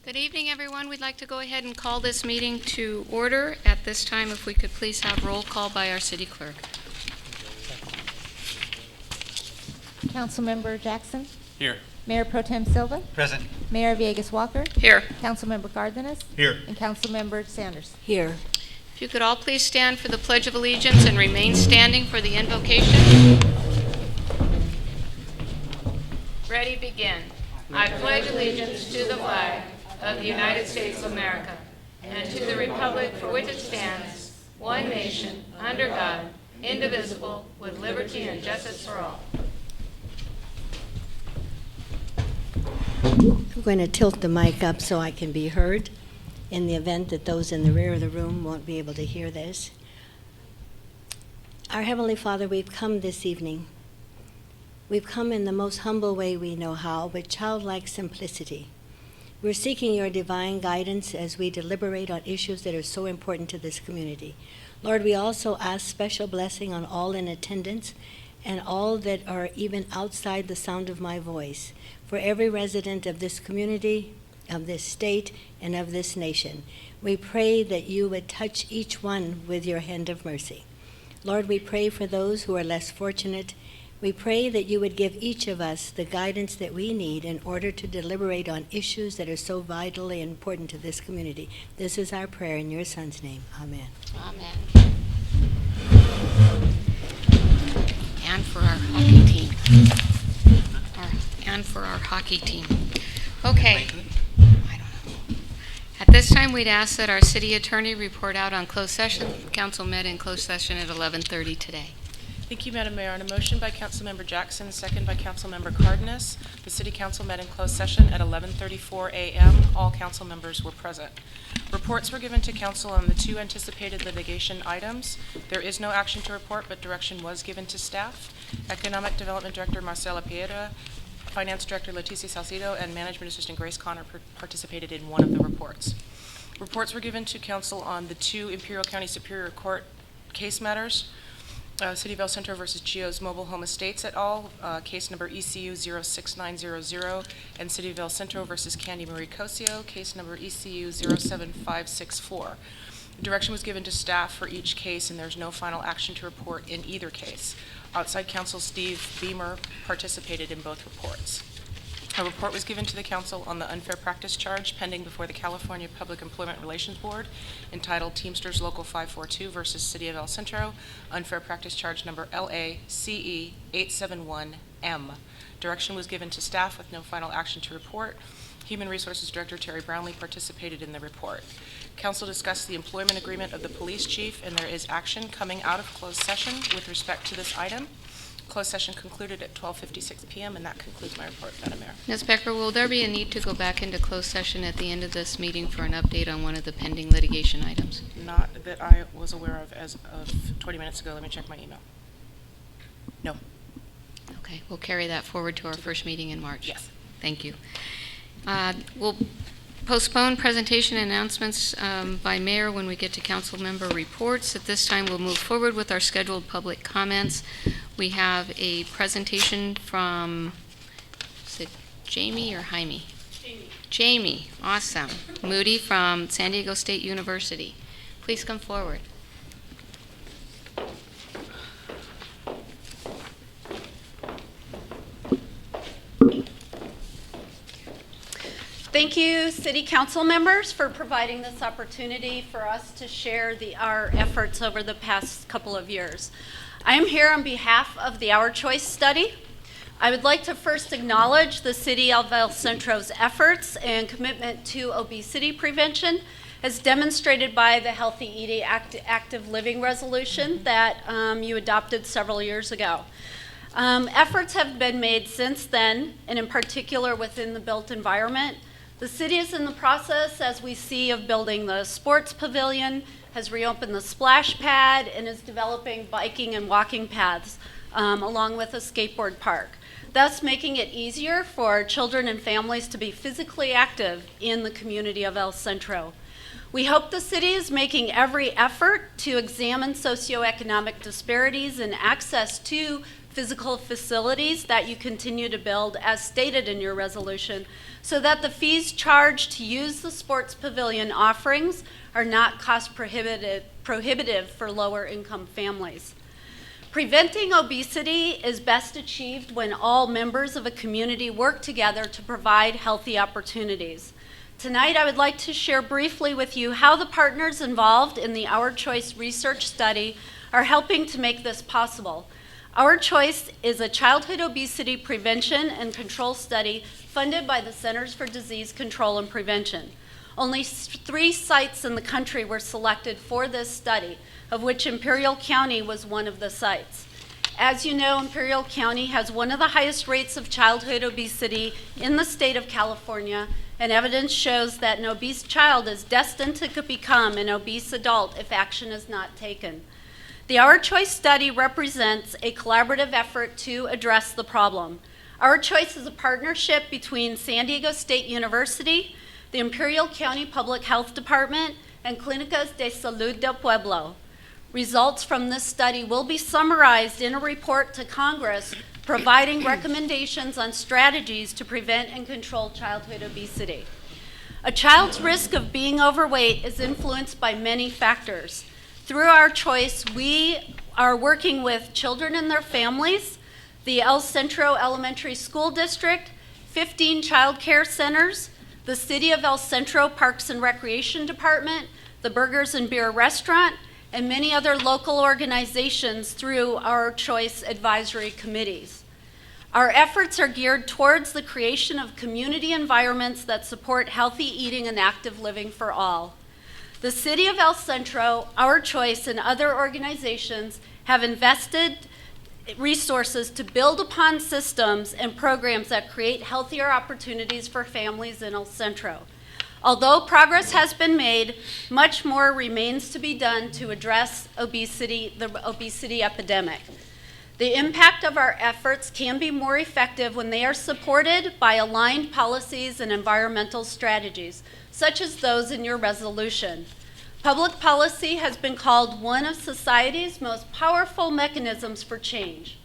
Good evening, everyone. We'd like to go ahead and call this meeting to order. At this time, if we could please have roll call by our city clerk. Councilmember Jackson. Here. Mayor Pro Tem Silva. Present. Mayor Villegas Walker. Here. Councilmember Cardenas. Here. And Councilmember Sanders. Here. If you could all please stand for the Pledge of Allegiance and remain standing for the invocation. Ready, begin. I pledge allegiance to the flag of the United States of America and to the republic for which it stands, one nation, under God, indivisible, with liberty and justice for all. I'm going to tilt the mic up so I can be heard in the event that those in the rear of the room won't be able to hear this. Our Heavenly Father, we've come this evening. We've come in the most humble way we know how, with childlike simplicity. We're seeking your divine guidance as we deliberate on issues that are so important to this community. Lord, we also ask special blessing on all in attendance and all that are even outside the sound of my voice, for every resident of this community, of this state, and of this nation. We pray that you would touch each one with your hand of mercy. Lord, we pray for those who are less fortunate. We pray that you would give each of us the guidance that we need in order to deliberate on issues that are so vitally important to this community. This is our prayer in your Son's name. Amen. Amen. And for our hockey team. And for our hockey team. Okay. I don't know. At this time, we'd ask that our city attorney report out on closed session. Council met in closed session at 11:30 today. Thank you, Madam Mayor. On a motion by Councilmember Jackson, second by Councilmember Cardenas, the City Council met in closed session at 11:34 a.m. All council members were present. Reports were given to council on the two anticipated litigation items. There is no action to report, but direction was given to staff. Economic Development Director Marcela Piedra, Finance Director Leticia Salcido, and Management Assistant Grace Connor participated in one of the reports. Reports were given to council on the two Imperial County Superior Court case matters. City of El Centro versus Gio's Mobile Home Estates et al., case number ECU 06900, and City of El Centro versus Candy Marie Cosio, case number ECU 07564. Direction was given to staff for each case, and there's no final action to report in either case. Outside counsel Steve Beamer participated in both reports. A report was given to the council on the unfair practice charge pending before the California Public Employment Relations Board, entitled Teamsters Local 542 versus City of El Centro, unfair practice charge number LACE 871M. Direction was given to staff with no final action to report. Human Resources Director Terry Brownlee participated in the report. Council discussed the employment agreement of the police chief, and there is action coming out of closed session with respect to this item. Closed session concluded at 12:56 p.m., and that concludes my report, Madam Mayor. Ms. Becker, will there be a need to go back into closed session at the end of this meeting for an update on one of the pending litigation items? Not that I was aware of as of 20 minutes ago. Let me check my email. No. Okay, we'll carry that forward to our first meeting in March. Yes. Thank you. We'll postpone presentation announcements by mayor when we get to council member reports. At this time, we'll move forward with our scheduled public comments. We have a presentation from, is it Jamie or Jaime? Jamie. Jamie, awesome. Moody from San Diego State University. Please come forward. Thank you, City Council members, for providing this opportunity for us to share our efforts over the past couple of years. I am here on behalf of the Our Choice study. I would like to first acknowledge the City of El Centro's efforts and commitment to obesity prevention, as demonstrated by the Healthy Eating Active Living resolution that you adopted several years ago. Efforts have been made since then, and in particular within the built environment. The city is in the process, as we see, of building the sports pavilion, has reopened the splash pad, and is developing biking and walking paths along with a skateboard park, thus making it easier for children and families to be physically active in the community of El Centro. We hope the city is making every effort to examine socioeconomic disparities in access to physical facilities that you continue to build as stated in your resolution, so that the fees charged to use the sports pavilion offerings are not cost prohibitive for lower income families. Preventing obesity is best achieved when all members of a community work together to provide healthy opportunities. Tonight, I would like to share briefly with you how the partners involved in the Our Choice research study are helping to make this possible. Our Choice is a childhood obesity prevention and control study funded by the Centers for Disease Control and Prevention. Only 3 sites in the country were selected for this study, of which Imperial County was one of the sites. As you know, Imperial County has one of the highest rates of childhood obesity in the state of California, and evidence shows that an obese child is destined to become an obese adult if action is not taken. The Our Choice study represents a collaborative effort to address the problem. Our Choice is a partnership between San Diego State University, the Imperial County Public Health Department, and Clínicas de Salud del Pueblo. Results from this study will be summarized in a report to Congress providing recommendations on strategies to prevent and control childhood obesity. A child's risk of being overweight is influenced by many factors. Through Our Choice, we are working with children and their families, the El Centro Elementary School District, 15 child care centers, the City of El Centro Parks and Recreation Department, the Burgers and Beer Restaurant, and many other local organizations through Our Choice advisory committees. Our efforts are geared towards the creation of community environments that support healthy eating and active living for all. The City of El Centro, Our Choice, and other organizations have invested resources to build upon systems and programs that create healthier opportunities for families in El Centro. Although progress has been made, much more remains to be done to address the obesity epidemic. The impact of our efforts can be more effective when they are supported by aligned policies and environmental strategies, such as those in your resolution. Public policy has been called one of society's most powerful mechanisms for change.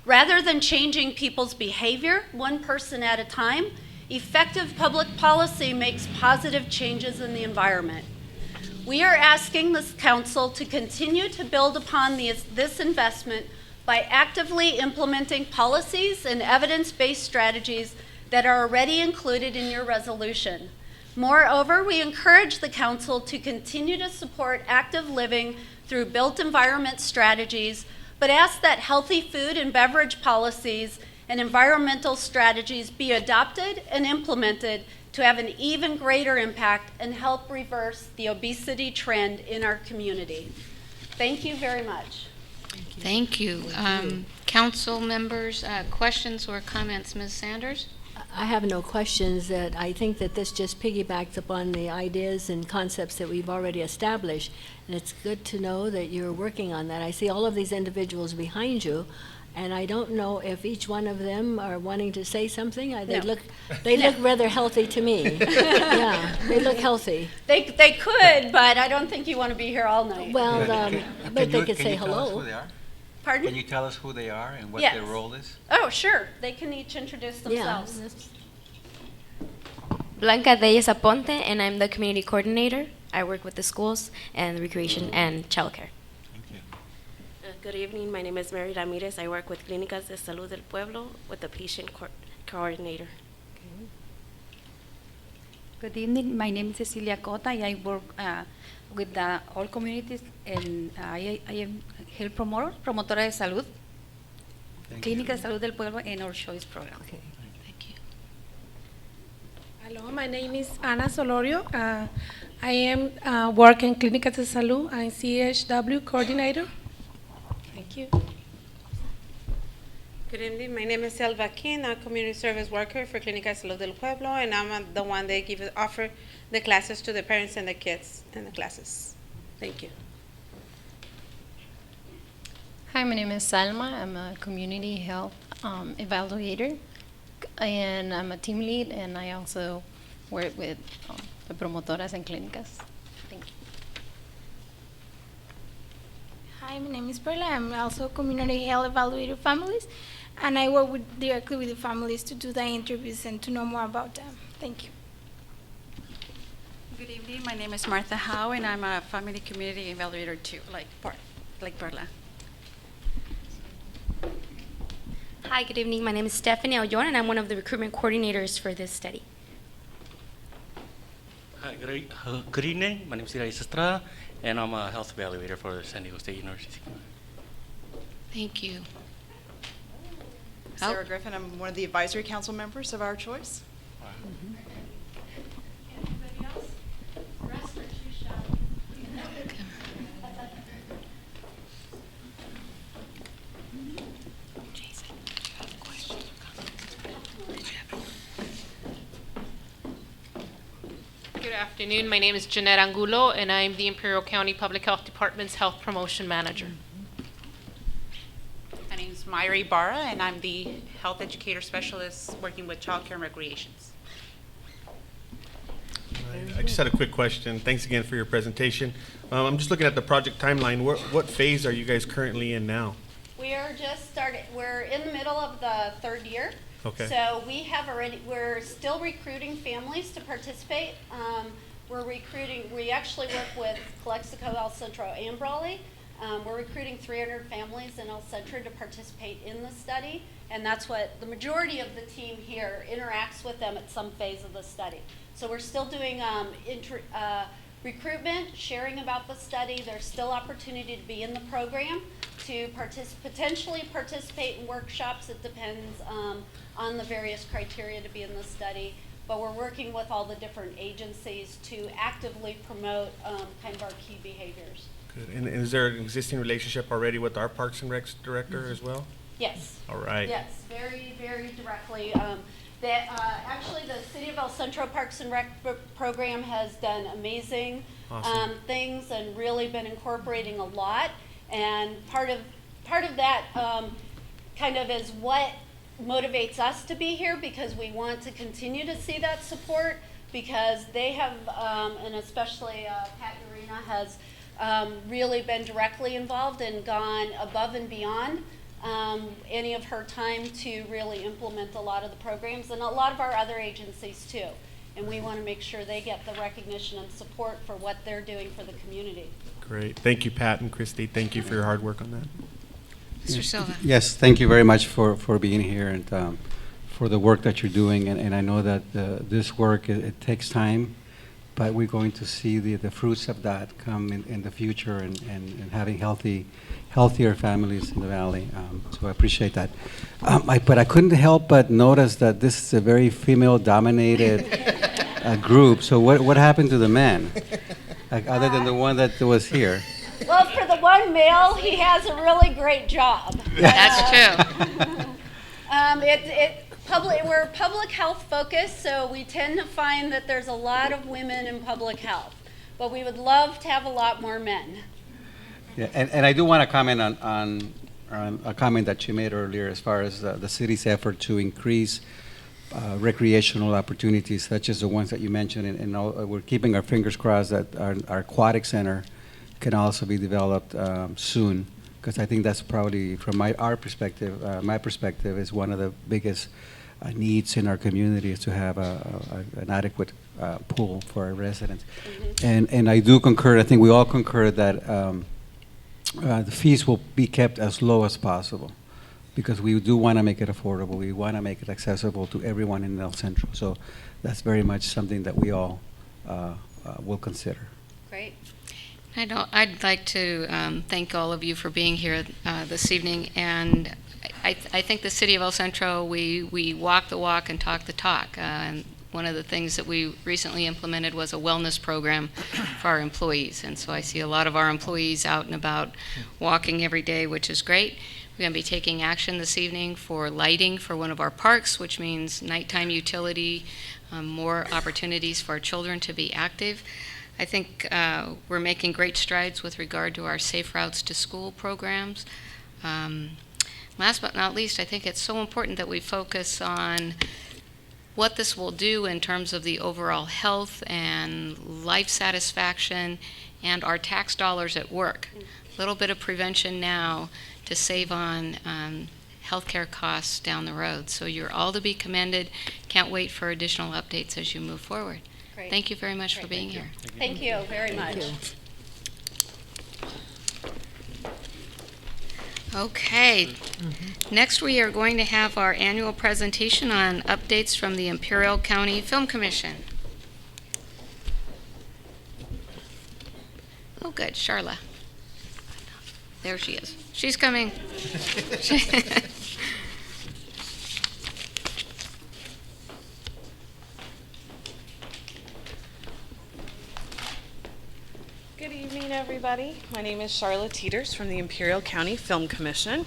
Rather than changing people's behavior one person at a time, effective public policy makes positive changes in the environment. We are asking this council to continue to build upon this investment by actively implementing policies and evidence-based strategies that are already included in your resolution. Moreover, we encourage the council to continue to support active living through built environment strategies, but ask that healthy food and beverage policies and environmental strategies be adopted and implemented to have an even greater impact and help reverse the obesity trend in our community. Thank you very much. Thank you. Council members, questions or comments? Ms. Sanders? I have no questions. That I think that this just piggybacks upon the ideas and concepts that we've already established, and it's good to know that you're working on that. I see all of these individuals behind you, and I don't know if each one of them are wanting to say something. They No. look rather healthy to me. Yeah, they look healthy. They could, but I don't think you want to be here all night. Well, but they could Can say you tell us who hello. they are? Pardon? Can you tell us who they are and what Yes. their role is? Oh, sure. They can each introduce Yeah. themselves. Blanca Reyes Aponte, and I'm the community coordinator. I work with the schools and recreation and childcare. Thank you. Good evening. My name is Mary Ramirez. I work with Clínicas de Salud del Pueblo with the patient coordinator. Good evening. My name is Cecilia Cota. I work with the all communities, and I am health promotora de salud, Thank you. Clínica de Salud del Pueblo, and Our Choice program. Thank you. Hello, my name is Ana Solorio. I am working Clínica de Salud. I'm CHW coordinator. Thank you. Good evening. My name is Selva King. I'm a community service worker for Clínica de Salud del Pueblo, and I'm the one that offer the classes to the parents and the kids in the classes. Thank you. Hi, my name is Salma. I'm a community health evaluator, and I'm a team lead, and I also work with the promotoras and clínicas. Thank you. Hi, Hi, my name is Perla. I'm also community health evaluator families, and I work directly with the families to do the interviews and to know more about them. Thank you. Good evening. My name is Martha Howe, and I'm a family community evaluator too, like Perla. Hi, good evening. My name is Stephanie Aljon, and I'm one of the recruitment coordinators for this study. Hi, good evening. My name is Ira Estrada, and I'm a health evaluator for San Diego State University. Thank you. Sarah Griffin, I'm one of the advisory council members of Our Choice. Anybody else? Rest or too shy? Good afternoon. My name is Jeanette Angulo, and I'm the Imperial County Public Health Department's Health Promotion Manager. My name is Myri Barra, and I'm the Health Educator Specialist working with Child Care and Recreations. I just had a quick question. Thanks again for your presentation. I'm just looking at the project timeline. What phase are you guys currently in now? We are just started. We're in the middle of the third year. Okay. So we're still recruiting families to participate. We actually work with Calexico, El Centro, and Brawley. We're recruiting 300 families in El Centro to participate in the study, and that's what the majority of the team here interacts with them at some phase of the study. So we're still doing recruitment, sharing about the study. There's still opportunity to be in the program, to potentially participate in workshops. It depends on the various criteria to be in the study. But we're working with all the different agencies to actively promote kind of our key behaviors. Good. And is there an existing relationship already with our Parks and Recs director as well? Yes. All right. Yes, very, very directly. Actually, the City of El Centro Parks and Rec program has done amazing things and really been incorporating a lot. And part of that kind of is what motivates us to be here, because we want to continue to see that support, because they have, and especially Pat Urena has really been directly involved and gone above and beyond any of her time to really implement a lot of the programs, and a lot of our other agencies too. And we want to make sure they get the recognition and support for what they're doing for the community. Great. Thank you, Pat and Christy. Thank you for your hard work on that. Mr. Silva. Yes, thank you very much for being here and for the work that you're doing. And I know that this work, it takes time, but we're going to see the fruits of that come in the future and having healthier families in the valley. So I appreciate that. But I couldn't help but notice that this is a very female-dominated group. So what happened to the men, other than the one that was here? Well, for the one male, he has a really great job. That's true. We're public health focused, so we tend to find that there's a lot of women in public health, but we would love to have a lot more men. Yeah, and I do want to comment on a comment that you made earlier as far as the city's effort to increase recreational opportunities, such as the ones that you mentioned, and we're keeping our fingers crossed that our aquatic center can also be developed soon, because I think that's probably, from my perspective, is one of the biggest needs in our community, is to have an adequate pool for our residents. And I do concur, I think we all concur that the fees will be kept as low as possible, because we do want to make it affordable. We want to make it accessible to everyone in El Centro. So that's very much something that we all will consider. Great. I'd like to thank all of you for being here this evening, and I think the City of El Centro, we walk the walk and talk the talk. And one of the things that we recently implemented was a wellness program for our employees, and so I see a lot of our employees out and about walking every day, which is great. We're going to be taking action this evening for lighting for one of our parks, which means nighttime utility, more opportunities for our children to be active. I think we're making great strides with regard to our Safe Routes to School programs. Last but not least, I think it's so important that we focus on what this will do in terms of the overall health and life satisfaction and our tax dollars at work. little bit of prevention now to save on healthcare costs down the road. So you're all to be commended. Can't wait for additional updates as you move forward. Great. Thank you very much for being here. Thank you very much. Okay. Next, we are going to have our annual presentation on updates from the Imperial County Film Commission. Oh, good, Charla. There she is. She's coming. Good evening, everybody. My name is Charlotte Teeters from the Imperial County Film Commission.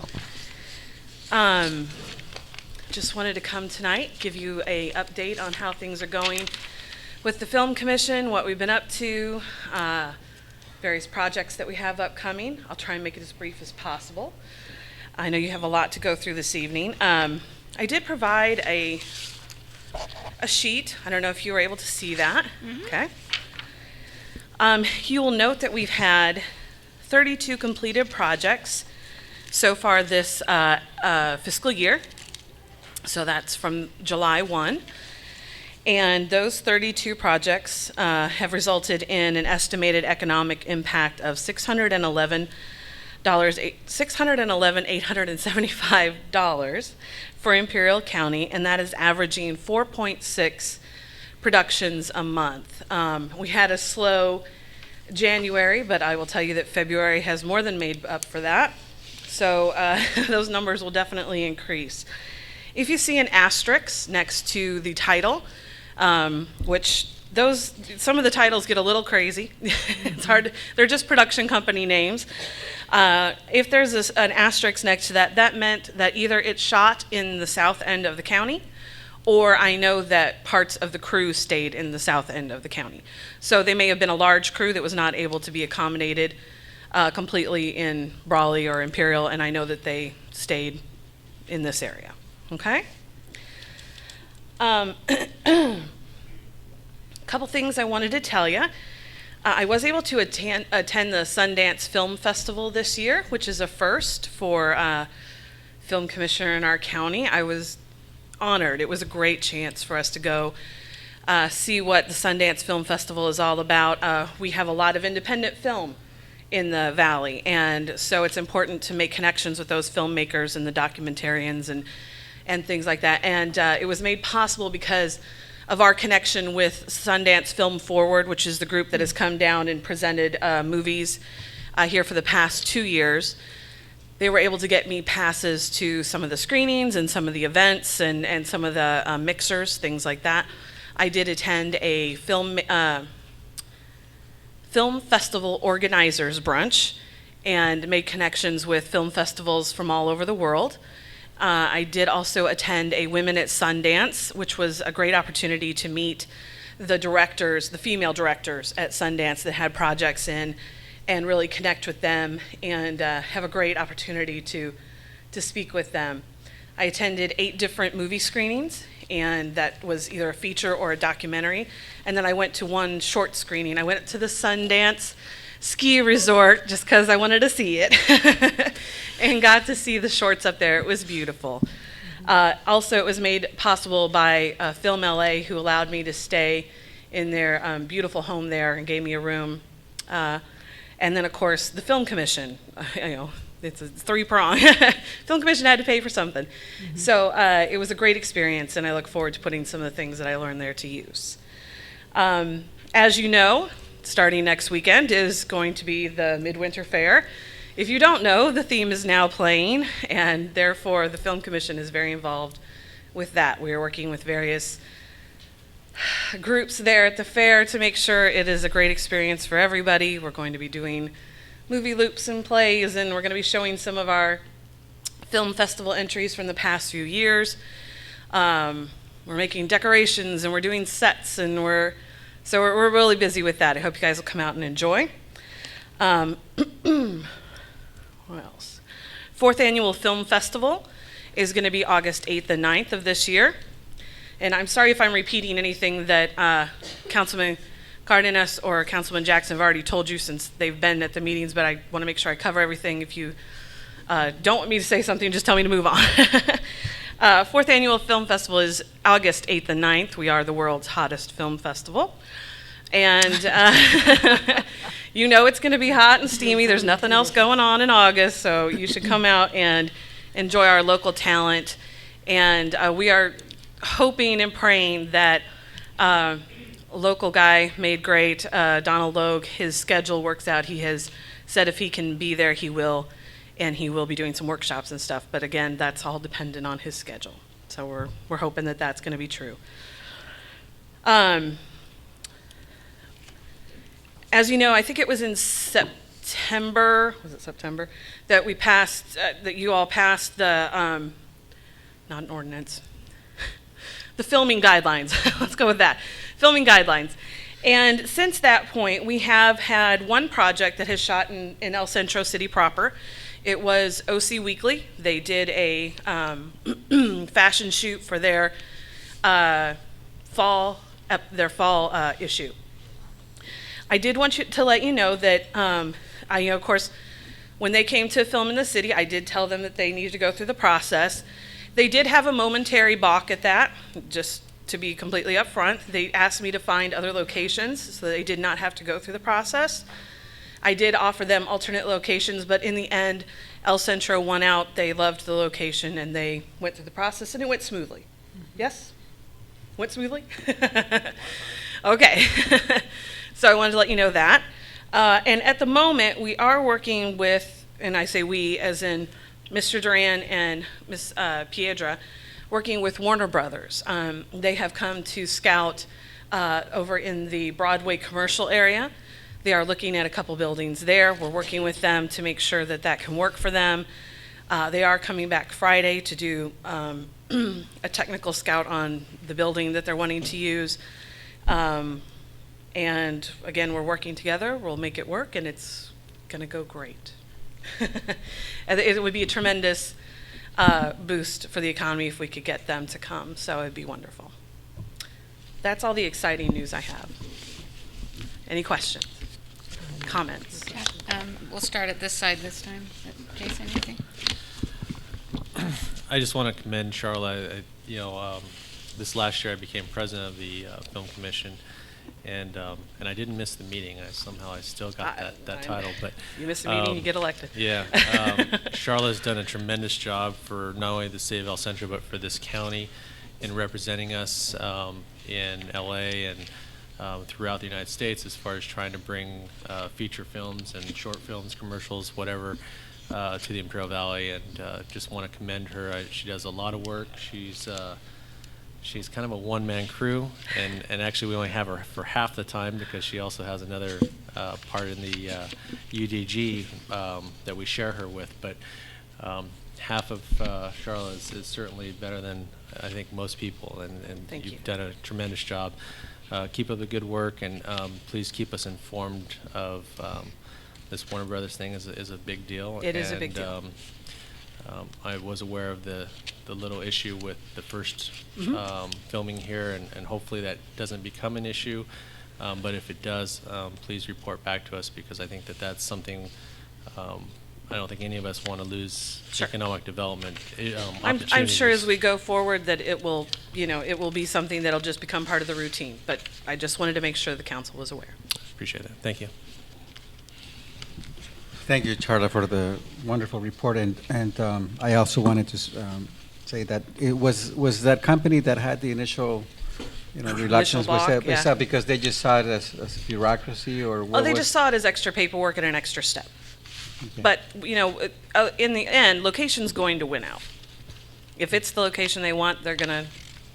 Just wanted to come tonight, give you an update on how things are going with the Film Commission, what we've been up to, various projects that we have upcoming. I'll try and make it as brief as possible. I know you have a lot to go through this evening. I did provide a sheet. I don't know if you were able to see that. Okay. You will note that we've had 32 completed projects so far this fiscal year. So that's from July 1. And those 32 projects have resulted in an estimated economic impact of $611,875 for Imperial County, and that is averaging 4.6 productions a month. We had a slow January, but I will tell you that February has more than made up for that. So those numbers will definitely increase. If you see an asterisk next to the title, which some of the titles get a little crazy. It's hard. They're just production company names. If there's an asterisk next to that, that meant that either it shot in the south end of the county, or I know that parts of the crew stayed in the south end of the county. So they may have been a large crew that was not able to be accommodated completely in Brawley or Imperial, and I know that they stayed in this area. Okay? Couple things I wanted to tell you. I was able to attend the Sundance Film Festival this year, which is a first for film commissioner in our county. I was honored. It was a great chance for us to go see what the Sundance Film Festival is all about. We have a lot of independent film in the Valley, and so it's important to make connections with those filmmakers and the documentarians and things like that. And it was made possible because of our connection with Sundance Film Forward, which is the group that has come down and presented movies here for the past 2 years. They were able to get me passes to some of the screenings and some of the events and some of the mixers, things like that. I did attend a film festival organizers brunch and made connections with film festivals from all over the world. I did also attend a Women at Sundance, which was a great opportunity to meet the directors, the female directors at Sundance that had projects in, and really connect with them and have a great opportunity to speak with them. I attended 8 different movie screenings, and that was either a feature or a documentary. And then I went to one short screening. I went to the Sundance ski resort just because I wanted to see it and got to see the shorts up there. It was beautiful. Also, it was made possible by Film LA, who allowed me to stay in their beautiful home there and gave me a room. And then, of course, the Film Commission. It's a 3-prong. Film Commission had to pay for something. Mm-hmm. So it was a great experience, and I look forward to putting some of the things that I learned there to use. As you know, starting next weekend is going to be the Midwinter Fair. If you don't know, the theme is now playing, and therefore the Film Commission is very involved with that. We are working with various groups there at the fair to make sure it is a great experience for everybody. We're going to be doing movie loops and plays, and we're going to be showing some of our film festival entries from the past few years. We're making decorations, and we're doing sets, and we're really busy with that. I hope you guys will come out and enjoy. What else? 4th Annual Film Festival is going to be August 8th and 9th of this year. And I'm sorry if I'm repeating anything that Councilman Cardenas or Councilman Jackson have already told you since they've been at the meetings, but I want to make sure I cover everything. If you don't want me to say something, just tell me to move on. Fourth Annual Film Festival is August 8th and 9th. We are the world's hottest film festival. And you know it's going to be hot and steamy. There's nothing else going on in August, so you should come out and enjoy our local talent. And we are hoping and praying that a local guy made great, Donald Logue, his schedule works out. He has said if he can be there, he will, and he will be doing some workshops and stuff. But again, that's all dependent on his schedule. So we're hoping that that's going to be true. As you know, I think it was in September, that we passed, that you all passed the, not an ordinance, the filming guidelines. Let's go with that. Filming guidelines. And since that point, we have had one project that has shot in El Centro City proper. It was OC Weekly. They did a fashion shoot for their fall issue. I did want to let you know that, of course, when they came to film in the city, I did tell them that they needed to go through the process. They did have a momentary balk at that, just to be completely upfront. They asked me to find other locations so they did not have to go through the process. I did offer them alternate locations, but in the end, El Centro won out. They loved the location and they went through the process and it went smoothly. Yes? Went smoothly? Okay. So I wanted to let you know that. And at the moment, we are working with, and I say we as in Mr. Duran and Ms. Piedra, working with Warner Brothers. They have come to scout over in the Broadway commercial area. They are looking at a couple buildings there. We're working with them to make sure that that can work for them. They are coming back Friday to do a technical scout on the building that they're wanting to use. And again, we're working together. We'll make it work, and it's going to go great. And it would be a tremendous boost for the economy if we could get them to come, so it'd be wonderful. That's all the exciting news I have. Any questions? Comments? We'll start at this side this time. Jason, anything? I just want to commend Charlotte. This last year I became president of the Film Commission. And I didn't miss the meeting. I still got that title. But you miss the meeting, you get elected. Yeah, Charlotte's done a tremendous job for not only the city of El Centro, but for this county in representing us in LA and throughout the United States as far as trying to bring feature films and short films, commercials, whatever, to the Imperial Valley. And just want to commend her. She does a lot of work. She's kind of a one-man crew, and actually we only have her for half the time because she also has another part in the UDG that we share her with. But half of Charlotte is certainly better than I think most people, and you've done a tremendous job. Keep up the good work, and please keep us informed of this Warner Brothers thing is a big deal. It is a big deal. I was aware of the little issue with the first filming here, and hopefully that doesn't become an issue. But if it does, please report back to us because I think that's something I don't think any of us want to lose economic development opportunities. I'm sure as we go forward that it will be something that'll just become part of the routine. But I just wanted to make sure the council was aware. Appreciate that. Thank you. Thank you, Charla, for the wonderful report. And I also wanted to say that it was that company that had the initial, reluctance. Block, was that because they just saw it as bureaucracy, or what? Oh, they just saw it as extra paperwork and an extra step. Okay. But in the end, location's going to win out. If it's the location they want, they're gonna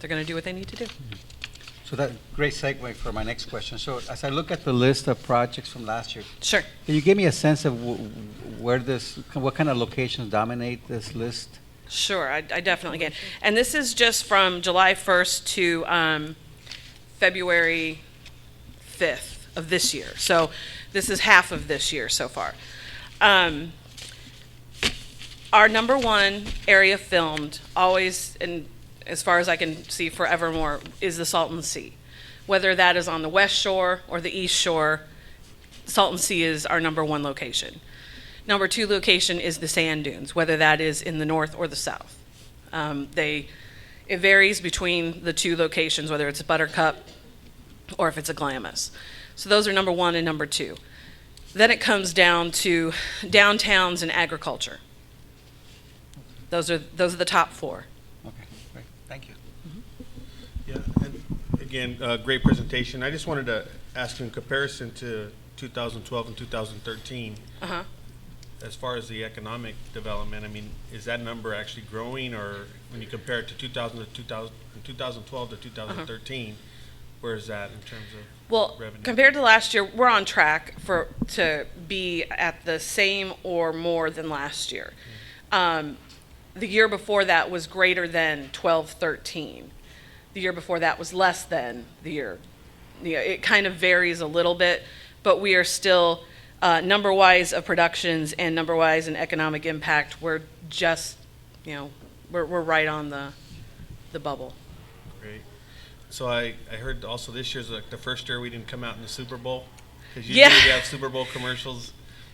do what they need to do. So that great segue for my next question. So as I look at the list of projects from last year, sure. Can you give me a sense of what kind of locations dominate this list? Sure, I definitely can. And this is just from July 1st to February 5th of this year. So this is half of this year so far. Our number one area filmed always, and as far as I can see forevermore, is the Salton Sea. Whether that is on the West Shore or the East Shore, Salton Sea is our number one location. Number two location is the sand dunes, whether that is in the north or the south. It varies between the two locations, whether it's a Buttercup or if it's a Glamis. So those are number one and number two. Then it comes down to downtowns and agriculture. Those are the top four. Okay, great. Thank you. Yeah, and again, great presentation. I just wanted to ask you in comparison to 2012 and 2013, Uh-huh. as far as the economic development, I mean, is that number actually growing, or when you compare it to 2012 to 2013, where is that in terms of Well, revenue? compared to last year, we're on track to be at the same or more than last year. The year before that was greater than 12-13. The year before that was less than the year. It kind of varies a little bit, but we are still number-wise of productions and number-wise in economic impact. We're just, we're right on the bubble. Great. So I heard also this year's like the first year we didn't come out in the Super Bowl, because usually Yeah. we have Super Bowl commercials.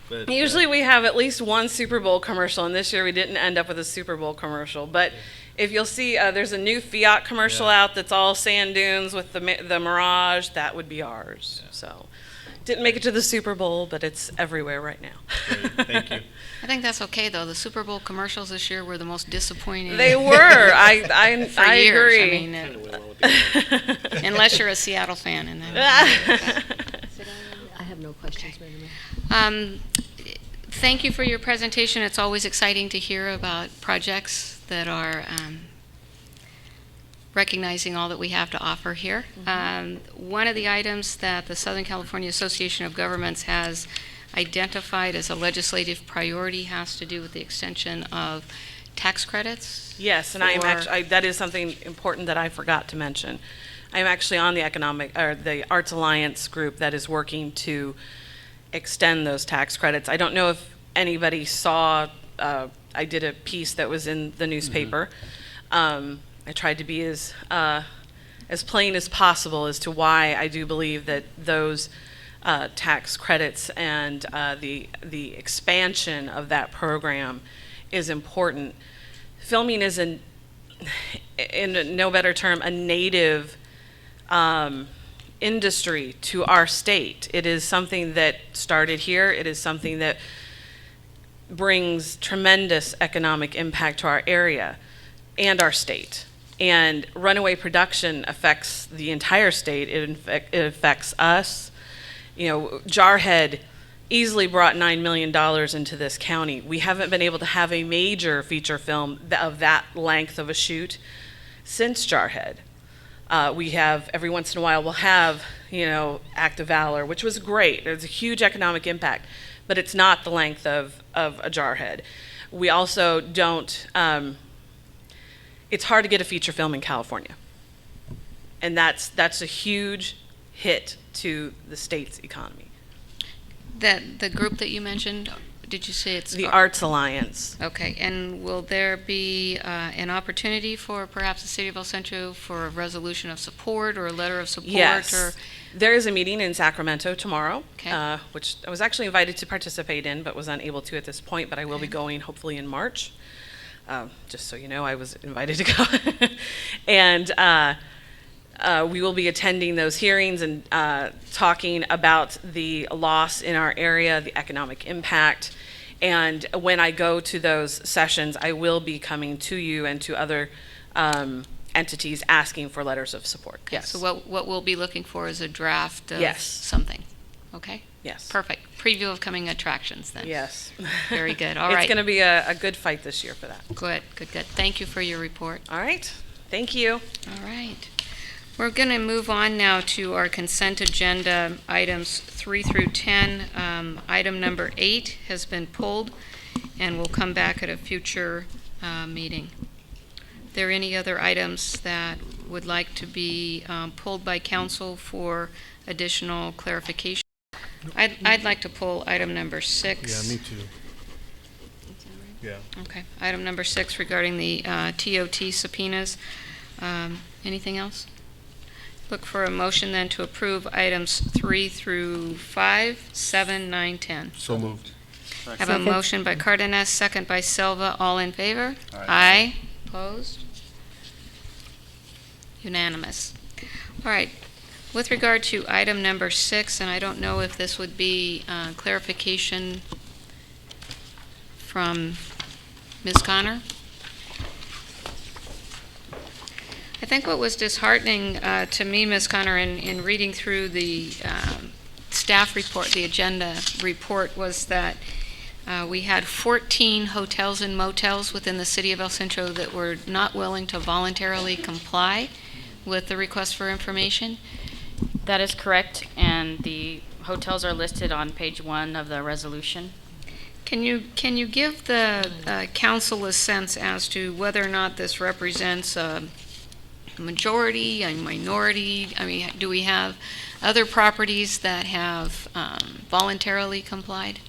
But Usually we have at least one Super Bowl commercial, and this year we didn't end up with a Super Bowl commercial. But if you'll see, there's a new Fiat commercial out that's all sand dunes with the Mirage. That would be ours. So didn't make it to the Super Bowl, but it's everywhere right now. Great. Thank you. I think that's okay, though. The Super Bowl commercials this year were the most disappointing. They were. I for years. agree. I mean, unless you're a Seattle fan, and then. I have no questions, Madam Mayor. Thank you for your presentation. It's always exciting to hear about projects that are recognizing all that we have to offer here. One of the items that the Southern California Association of Governments has identified as a legislative priority has to do with the extension of tax credits. Yes, and I am actually, that is something important that I forgot to mention. I am actually on the Arts Alliance group that is working to extend those tax credits. I don't know if anybody saw, I did a piece that was in the newspaper. I tried to be as plain as possible as to why I do believe that those tax credits and the expansion of that program is important. Filming is, in no better term, a native industry to our state. It is something that started here. It is something that brings tremendous economic impact to our area and our state. And runaway production affects the entire state. It affects us. Jarhead easily brought $9 million into this county. We haven't been able to have a major feature film of that length of a shoot since Jarhead. We have, every once in a while, we'll have, Act of Valor, which was great. There's a huge economic impact, but it's not the length of a Jarhead. We also don't, it's hard to get a feature film in California. And that's a huge hit to the state's economy. The group that you mentioned, did you say it's? The Arts Alliance. Okay, and will there be an opportunity for perhaps the City of El Centro for a resolution of support or a letter of support? Yes. Or There is a meeting in Sacramento tomorrow, Okay. Which I was actually invited to participate in, but was unable to at this point, but I will be going hopefully in March. Just so you know, I was invited to go. And we will be attending those hearings and talking about the loss in our area, the economic impact. And when I go to those sessions, I will be coming to you and to other entities asking for letters of support. Okay, Yes. So what we'll be looking for is a draft of Yes. something. Okay? Yes. Perfect. Preview of coming attractions then. Yes. Very good. All It's right. going to be a good fight this year for that. Good. Thank you for your report. All right. Thank you. All right. We're going to move on now to our consent agenda, items 3 through 10. Item number 8 has been pulled and will come back at a future meeting. Are there any other items that would like to be pulled by council for additional clarification? I'd like to pull item number 6. Yeah, me too. Yeah. Okay. Item number 6 regarding the TOT subpoenas. Anything else? Look for a motion then to approve items 3 through 5, 7, 9, 10. So moved. I have a Second. motion by Cardenas, second by Silva. All in favor? Aye. Opposed? Unanimous. All right. With regard to item number 6, and I don't know if this would be clarification from Ms. Connor. I think what was disheartening to me, Ms. Connor, in reading through the staff report, the agenda report, was that we had 14 hotels and motels within the city of El Centro that were not willing to voluntarily comply with the request for information. That is correct, and the hotels are listed on page 1 of the resolution. Can you give the council a sense as to whether or not this represents a majority, a minority? I mean, do we have other properties that have voluntarily complied?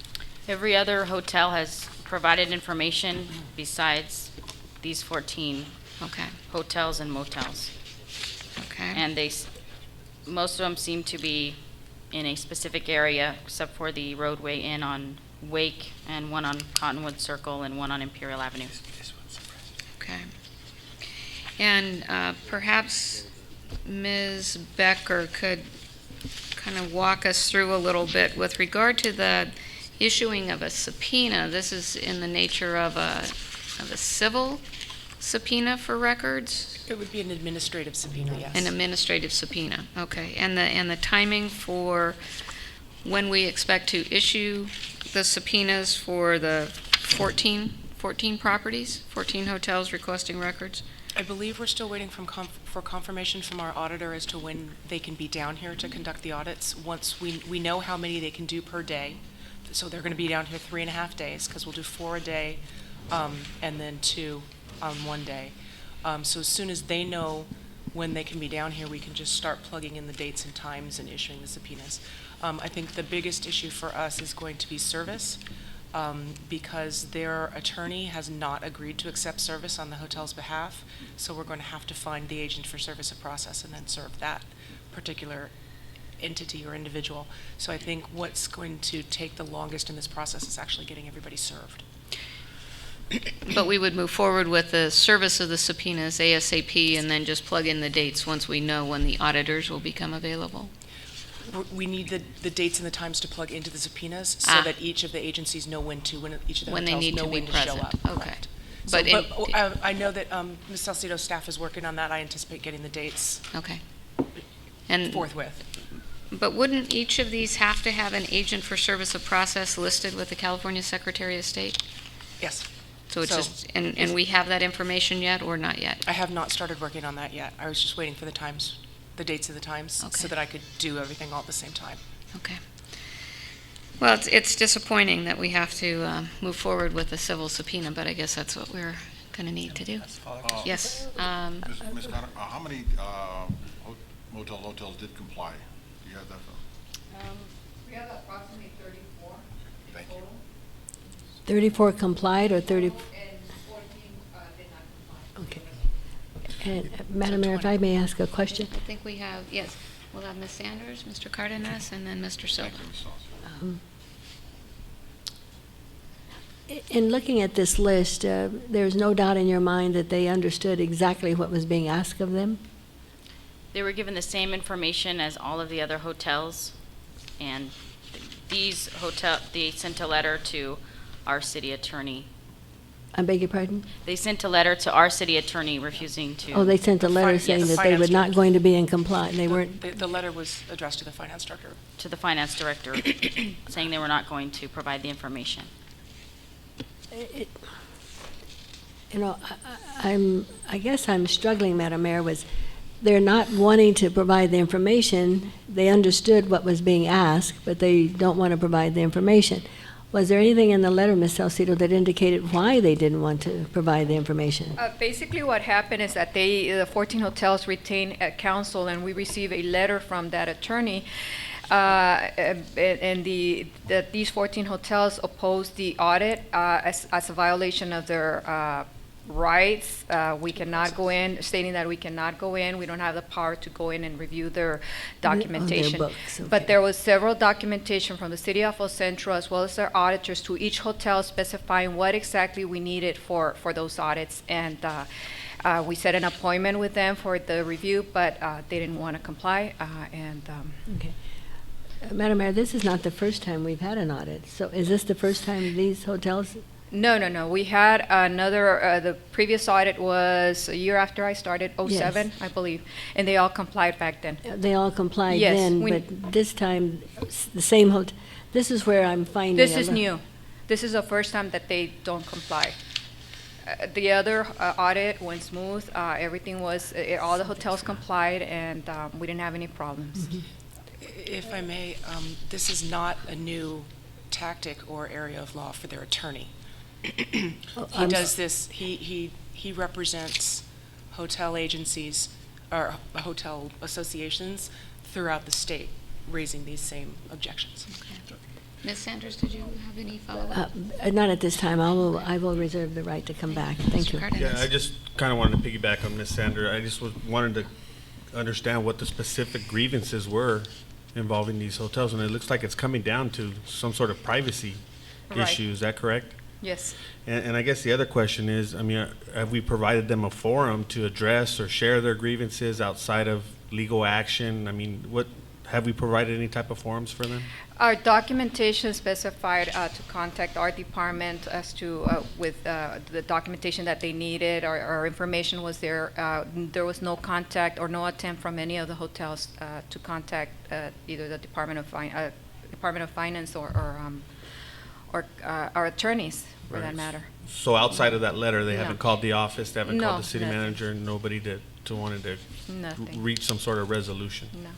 Every other hotel has provided information besides these 14 hotels and motels. Okay. And most of them seem to be in a specific area, except for the roadway inn on Wake, and one on Cottonwood Circle, and one on Imperial Avenue. Okay. And perhaps Ms. Becker could kind of walk us through a little bit with regard to the issuing of a subpoena. This is in the nature of a civil subpoena for records? It would be an administrative subpoena, yes. An administrative subpoena, okay. And the timing for when we expect to issue the subpoenas for the 14 properties, 14 hotels requesting records? I believe we're still waiting for confirmation from our auditor as to when they can be down here to conduct the audits. Once we know how many they can do per day, so they're going to be down here 3.5 days, because we'll do 4 a day and then 2 on one day. So as soon as they know when they can be down here, we can just start plugging in the dates and times and issuing the subpoenas. I think the biggest issue for us is going to be service, because their attorney has not agreed to accept service on the hotel's behalf. So we're going to have to find the agent for service of process and then serve that particular entity or individual. So I think what's going to take the longest in this process is actually getting everybody served. But we would move forward with the service of the subpoenas ASAP and then just plug in the dates once we know when the auditors will become available. We need the dates and the times to plug into the subpoenas so that each of the agencies know when each of the hotels know when to show up. Okay. Correct. But I know that Ms. Salcido's staff is working on that. I anticipate getting the dates and forthwith. But wouldn't each of these have to have an agent for service of process listed with the California Secretary of State? Yes. So it's just, and we have that information yet or not yet? I have not started working on that yet. I was just waiting for the times, the dates of the times, so that I could do everything all at the same time. Okay. Well, it's disappointing that we have to move forward with a civil subpoena, but I guess that's what we're going to need to do. Yes. Ms. Connor, how many hotels did comply? Do you have that? We have approximately 34 Thank you. 34 complied or 30? and 14 did not comply. Okay. And Madam Mayor, if I may ask a question. I think we have, yes, we'll have Ms. Sanders, Mr. Cardenas, and then Mr. Silva. In looking at this list, there's no doubt in your mind that they understood exactly what was being asked of them? They were given the same information as all of the other hotels, and they sent a letter to our city attorney. I beg your pardon? They sent a letter to our city attorney refusing to. Oh, they sent a letter saying that they were not going to be in compliance. They weren't. The letter was addressed to the finance director. To the finance director, saying they were not going to provide the information. I guess I'm struggling, Madam Mayor, was they're not wanting to provide the information. They understood what was being asked, but they don't want to provide the information. Was there anything in the letter, Ms. Salcido, that indicated why they didn't want to provide the information? Basically what happened is that the 14 hotels retained counsel, and we received a letter from that attorney and that these 14 hotels opposed the audit as a violation of their rights. We cannot go in, stating that we cannot go in. We don't have the power to go in and review their documentation. books, But okay. there was several documentation from the city of El Centro as well as their auditors to each hotel specifying what exactly we needed for those audits. And we set an appointment with them for the review, but they didn't want to comply. Okay. Madam Mayor, this is not the first time we've had an audit. So is this the first time these hotels? No. We had another, the previous audit was a year after I started, '07, I believe, and they all complied back then. They all complied Yes, then, but this time, the same hotel, this is where I'm finding. This a is lo- new. This is the first time that they don't comply. The other audit went smooth. Everything was, all the hotels complied, and we didn't have any problems. If I may, this is not a new tactic or area of law for their attorney. He I'm does s- this, he represents hotel agencies or hotel associations throughout the state, raising these same objections. Ms. Sanders, did you have any follow-up? Not at this time. I will reserve the right to come back. Thank you. Yeah, I just kind of wanted to piggyback on Ms. Sander. I just wanted to understand what the specific grievances were involving these hotels, and it looks like it's coming down to some sort of privacy Right. issue. Is that correct? Yes. And I guess the other question is, I mean, have we provided them a forum to address or share their grievances outside of legal action? I mean, have we provided any type of forums for them? Our documentation specified to contact our department as to, with the documentation that they needed. Our information was there. There was no contact or no attempt from any of the hotels to contact either the Department of Finance or our attorneys, for that Right. matter. So outside of that letter, they No. haven't called the office, they haven't No, called the city nothing. manager, nobody to wanted to Nothing. reach some sort of resolution? No.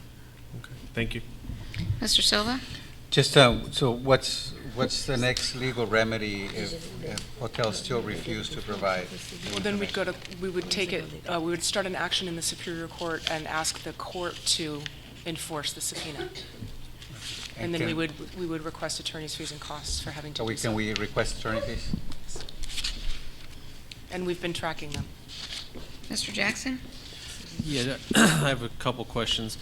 Okay, thank you. Mr. Silva? Just, so what's the next legal remedy if hotels still refuse to provide? Well, then we would take it, we would start an action in the Superior Court and ask the court to enforce the subpoena. And then we would request attorney's fees and costs for having to do so. Can we request attorney fees? And we've been tracking them. Mr. Jackson? Yeah, I have a couple questions.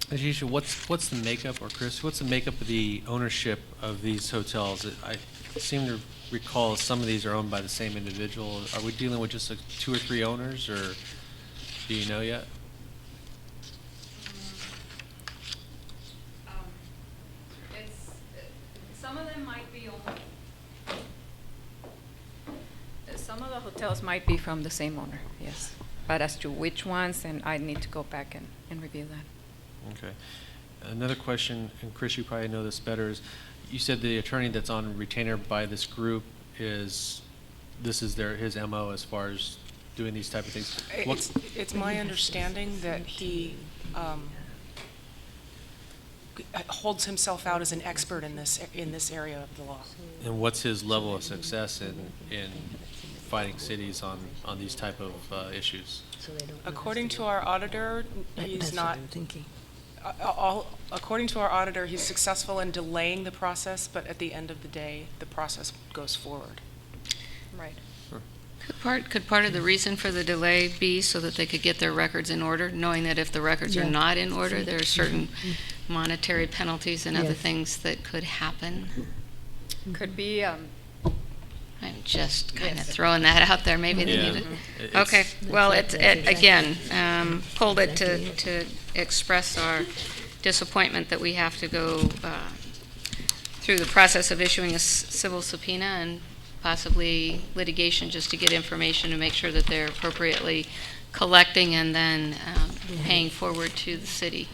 Ajisha, what's the makeup, or Chris, what's the makeup of the ownership of these hotels? I seem to recall some of these are owned by the same individual. Are we dealing with just like 2 or 3 owners, or do you know yet? Some of them might be owned. Some of the hotels might be from the same owner, yes. But as to which ones, then I need to go back and review that. Okay. Another question, and Chris, you probably know this better, is you said the attorney that's on retainer by this group is, this is his MO as far as doing these type of things. It's my understanding that he holds himself out as an expert in this area of the law. And what's his level of success in fighting cities on these type of issues? According to our auditor, he's That's not. what I'm thinking. According to our auditor, he's successful in delaying the process, but at the end of the day, the process goes forward. Right. Could part of the reason for the delay be so that they could get their records in order, knowing that if the records are Yeah. not in order, there are certain monetary penalties and other Yes. things that could happen? Could be, I'm just kind of Yes. throwing that out there, maybe they Yeah. need it. It's- Okay, well, again, pulled it to express our disappointment that we have to go through the process of issuing a civil subpoena and possibly litigation just to get information to make sure that they're appropriately collecting and then paying forward to the city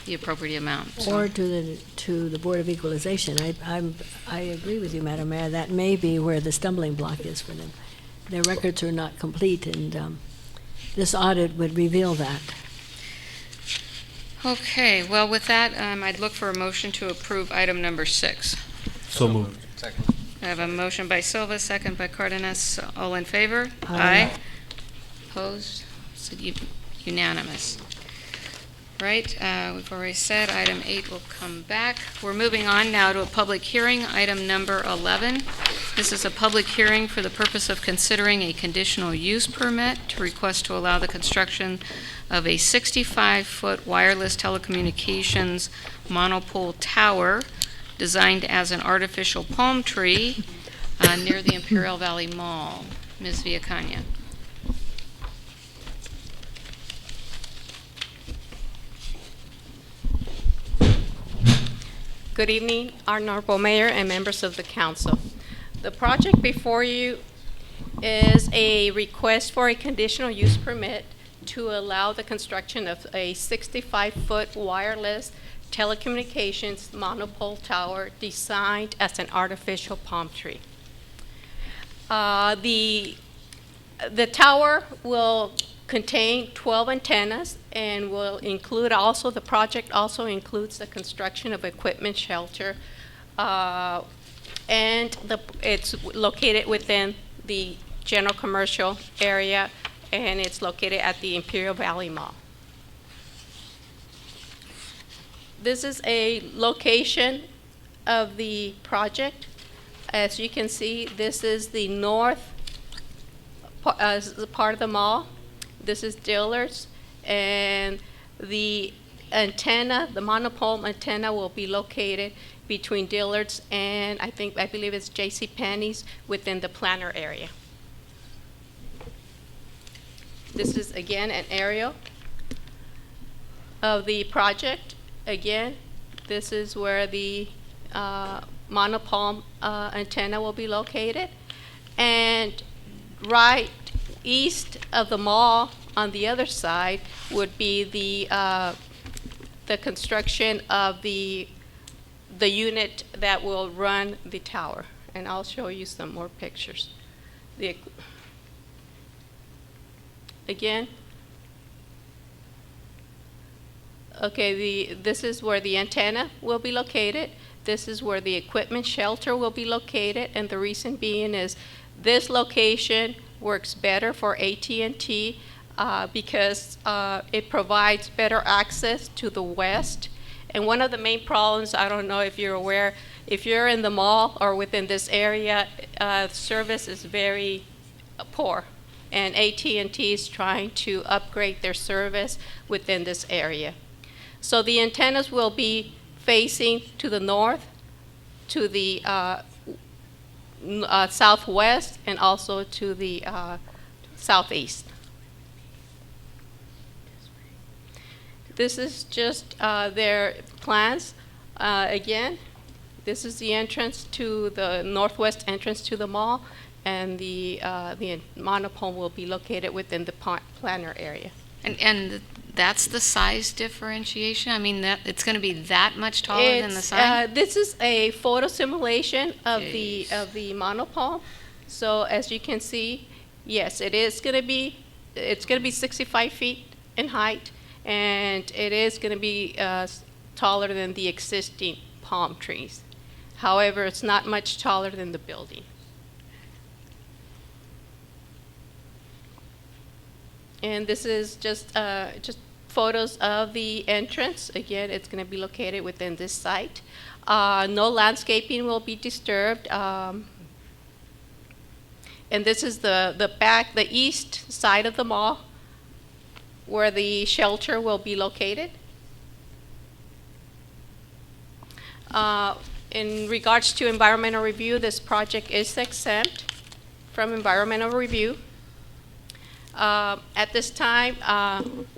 the appropriate amount. So- Or to the Board of Equalization. I agree with you, Madam Mayor. That may be where the stumbling block is for them. Their records are not complete, and this audit would reveal that. Okay, well, with that, I'd look for a motion to approve item number 6. So moved. Second. I have a motion by Silva, second by Cardenas. All in favor? Aye. Opposed? So unanimous. Right, we've already said item 8 will come back. We're moving on now to a public hearing, item number 11. This is a public hearing for the purpose of considering a conditional use permit to request to allow the construction of a 65-foot wireless telecommunications monopole tower designed as an artificial palm tree near the Imperial Valley Mall. Ms. Villacana. Good evening, Honorable Mayor and members of the council. The project before you is a request for a conditional use permit to allow the construction of a 65-foot wireless telecommunications monopole tower designed as an artificial palm tree. The tower will contain 12 antennas and will include also, the project also includes the construction of equipment shelter, and it's located within the general commercial area, and it's located at the Imperial Valley Mall. This is a location of the project. As you can see, this is the north part of the mall. This is Dillard's, and the antenna, the monopole antenna, will be located between Dillard's and I believe it's JCPenney's within the planner area. This is again an aerial of the project. Again, this is where the monopole antenna will be located, and right east of the mall on the other side would be the construction of the unit that will run the tower, and I'll show you some more pictures. Again, okay, this is where the antenna will be located. This is where the equipment shelter will be located, and the reason being is this location works better for AT&T because it provides better access to the west. And one of the main problems, I don't know if you're aware, if you're in the mall or within this area, service is very poor. And AT&T is trying to upgrade their service within this area. So the antennas will be facing to the north, to the southwest, and also to the southeast. This is just their plans. Again, this is the entrance to the northwest entrance to the mall, and the monopole will be located within the planner area. And that's the size differentiation? I mean, that it's going to be that much taller than the sign? This is a photo simulation of the monopole. So as you can see, yes, it's going to be 65 feet in height, and it is going to be taller than the existing palm trees. However, it's not much taller than the building. And this is just photos of the entrance. Again, it's going to be located within this site. No landscaping will be disturbed. And this is the east side of the mall where the shelter will be located. In regards to environmental review, this project is exempt from environmental review. At this time,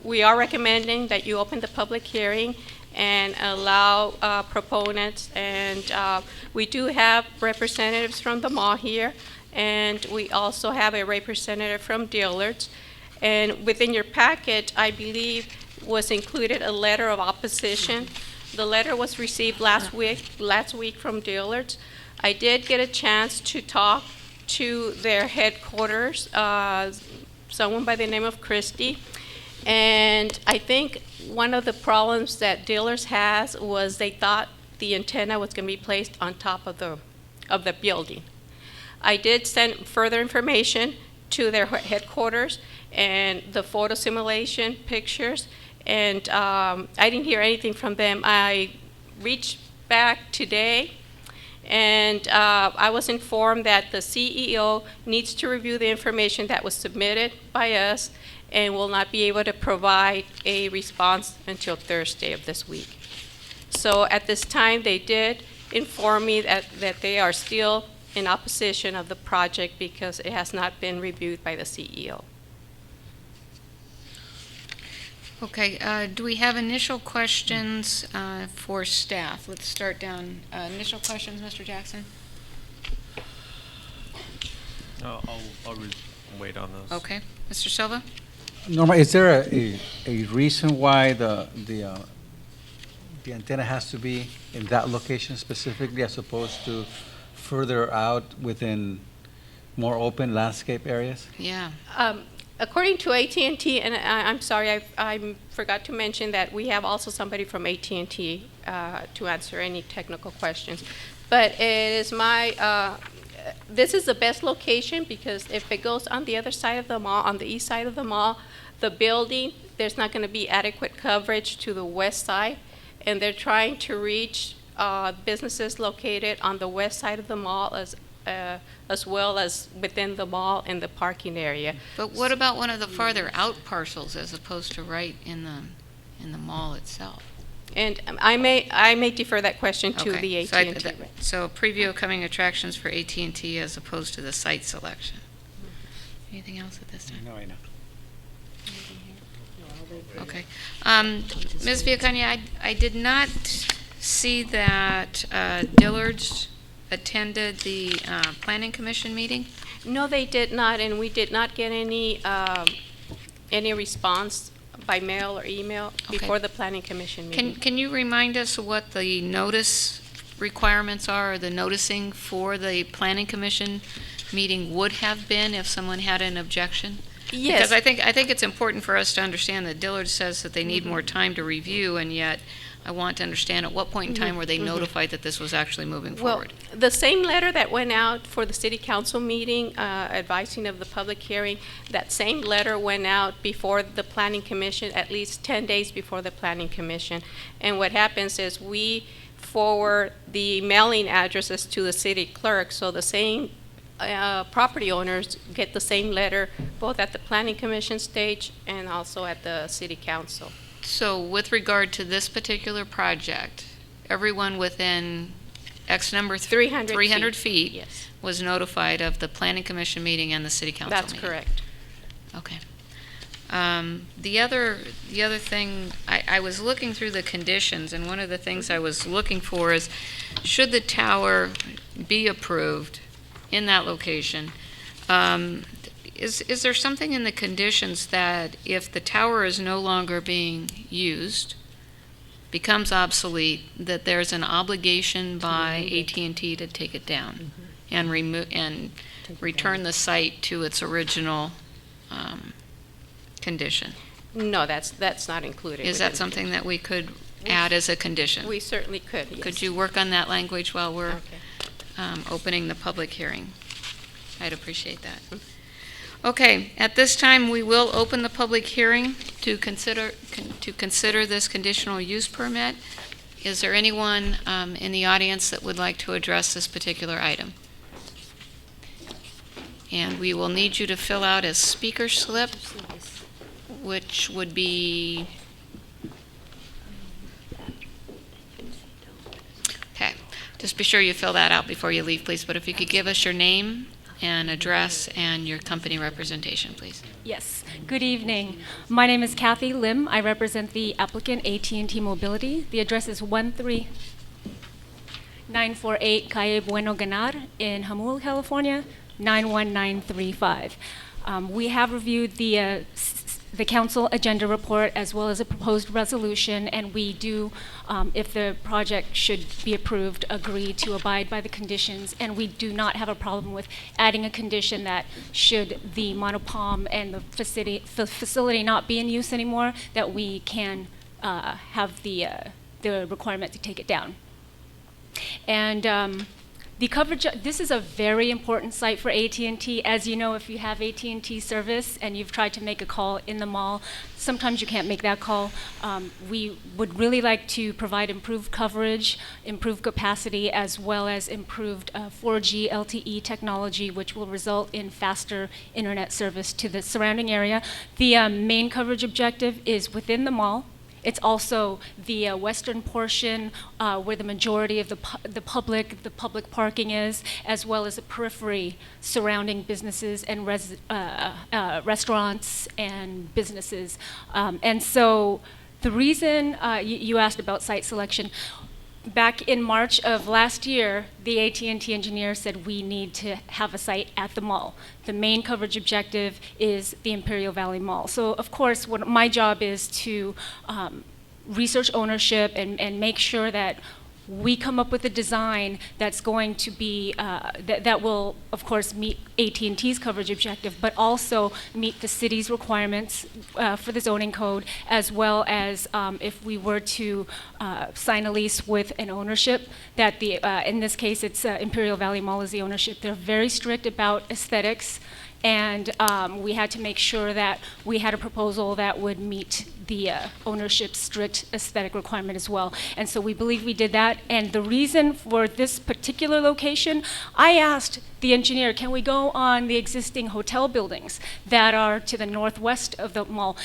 we are recommending that you open the public hearing and allow proponents, and we do have representatives from the mall here, and we also have a representative from Dillard's. And within your packet, I believe, was included a letter of opposition. The letter was received last week from Dillard's. I did get a chance to talk to their headquarters, someone by the name of Christy, and I think one of the problems that Dillard's has was they thought the antenna was going to be placed on top of the building. I did send further information to their headquarters and the photo simulation pictures, and I didn't hear anything from them. I reached back today, and I was informed that the CEO needs to review the information that was submitted by us and will not be able to provide a response until Thursday of this week. So at this time, they did inform me that they are still in opposition of the project because it has not been reviewed by the CEO. Okay, do we have initial questions for staff? Let's start down. Initial questions, Mr. Jackson? I'll wait on those. Okay. Mr. Silva? Norma, is there a reason why the antenna has to be in that location specifically as opposed to further out within more open landscape areas? Yeah. According to AT&T, and I'm sorry, I forgot to mention that we have also somebody from AT&T to answer any technical questions. But it is my, this is the best location because if it goes on the other side of the mall, on the east side of the mall, the building, there's not going to be adequate coverage to the west side. And they're trying to reach businesses located on the west side of the mall as well as within the mall and the parking area. But what about one of the farther out parcels as opposed to right in the mall itself? And I may defer that question to Okay. the AT&T. So preview of coming attractions for AT&T as opposed to the site selection. Anything else at this time? No, I know. Okay. Ms. Viacania, I did not see that Dillard's attended the Planning Commission meeting. No, they did not, and we did not get any response by mail or email before the Planning Commission meeting. Can you remind us what the notice requirements are, or the noticing for the Planning Commission meeting would have been if someone had an objection? Yes. Because I think it's important for us to understand that Dillard says that they need more time to review, and yet I want to understand at what point in time were they notified that this was actually moving forward? Well, the same letter that went out for the City Council meeting advising of the public hearing, that same letter went out before the Planning Commission, at least 10 days before the Planning Commission. And what happens is we forward the mailing addresses to the city clerk, so the same property owners get the same letter both at the Planning Commission stage and also at the City Council. So with regard to this particular project, everyone within X number, 300 feet yes, was notified of the Planning Commission meeting and the City Council That's meeting? correct. Okay. The other thing, I was looking through the conditions, and one of the things I was looking for is, should the tower be approved in that location, is there something in the conditions that if the tower is no longer being used, becomes obsolete, that there's an obligation by AT&T to take it down and return the site to its original condition? No, that's not included. Is that something that we could add as a condition? We certainly could, yes. Could you work on that language while we're opening the public hearing? I'd appreciate that. Okay, at this time, we will open the public hearing to consider this conditional use permit. Is there anyone in the audience that would like to address this particular item? And we will need you to fill out a speaker slip, which would be, okay, just be sure you fill that out before you leave, please. But if you could give us your name and address and your company representation, please. Yes. Good evening. My name is Kathy Lim. I represent the applicant AT&T Mobility. The address is 13948 Calle Bueno Ganar in Jamul, California, 91935. We have reviewed the council agenda report as well as a proposed resolution, and we do, if the project should be approved, agree to abide by the conditions, and we do not have a problem with adding a condition that should the monopalm and the facility not be in use anymore, that we can have the requirement to take it down. And The coverage, this is a very important site for AT&T. As you know, if you have AT&T service and you've tried to make a call in the mall, sometimes you can't make that call. We would really like to provide improved coverage, improved capacity, as well as improved 4G LTE technology, which will result in faster internet service to the surrounding area. The main coverage objective is within the mall. It's also the western portion where the majority of the public parking is, as well as the periphery surrounding businesses and restaurants and businesses. And so the reason you asked about site selection, back in March of last year, the AT&T engineer said we need to have a site at the mall. The main coverage objective is the Imperial Valley Mall. So of course, what my job is to research ownership and make sure that we come up with a design that's going to be, that will, of course, meet AT&T's coverage objective, but also meet the city's requirements for the zoning code, as well as if we were to sign a lease with an ownership, that in this case, it's Imperial Valley Mall is the ownership. They're very strict about aesthetics, and we had to make sure that we had a proposal that would meet the ownership's strict aesthetic requirement as well. And so we believe we did that. And the reason for this particular location, I asked the engineer, can we go on the existing hotel buildings that are to the northwest of the mall?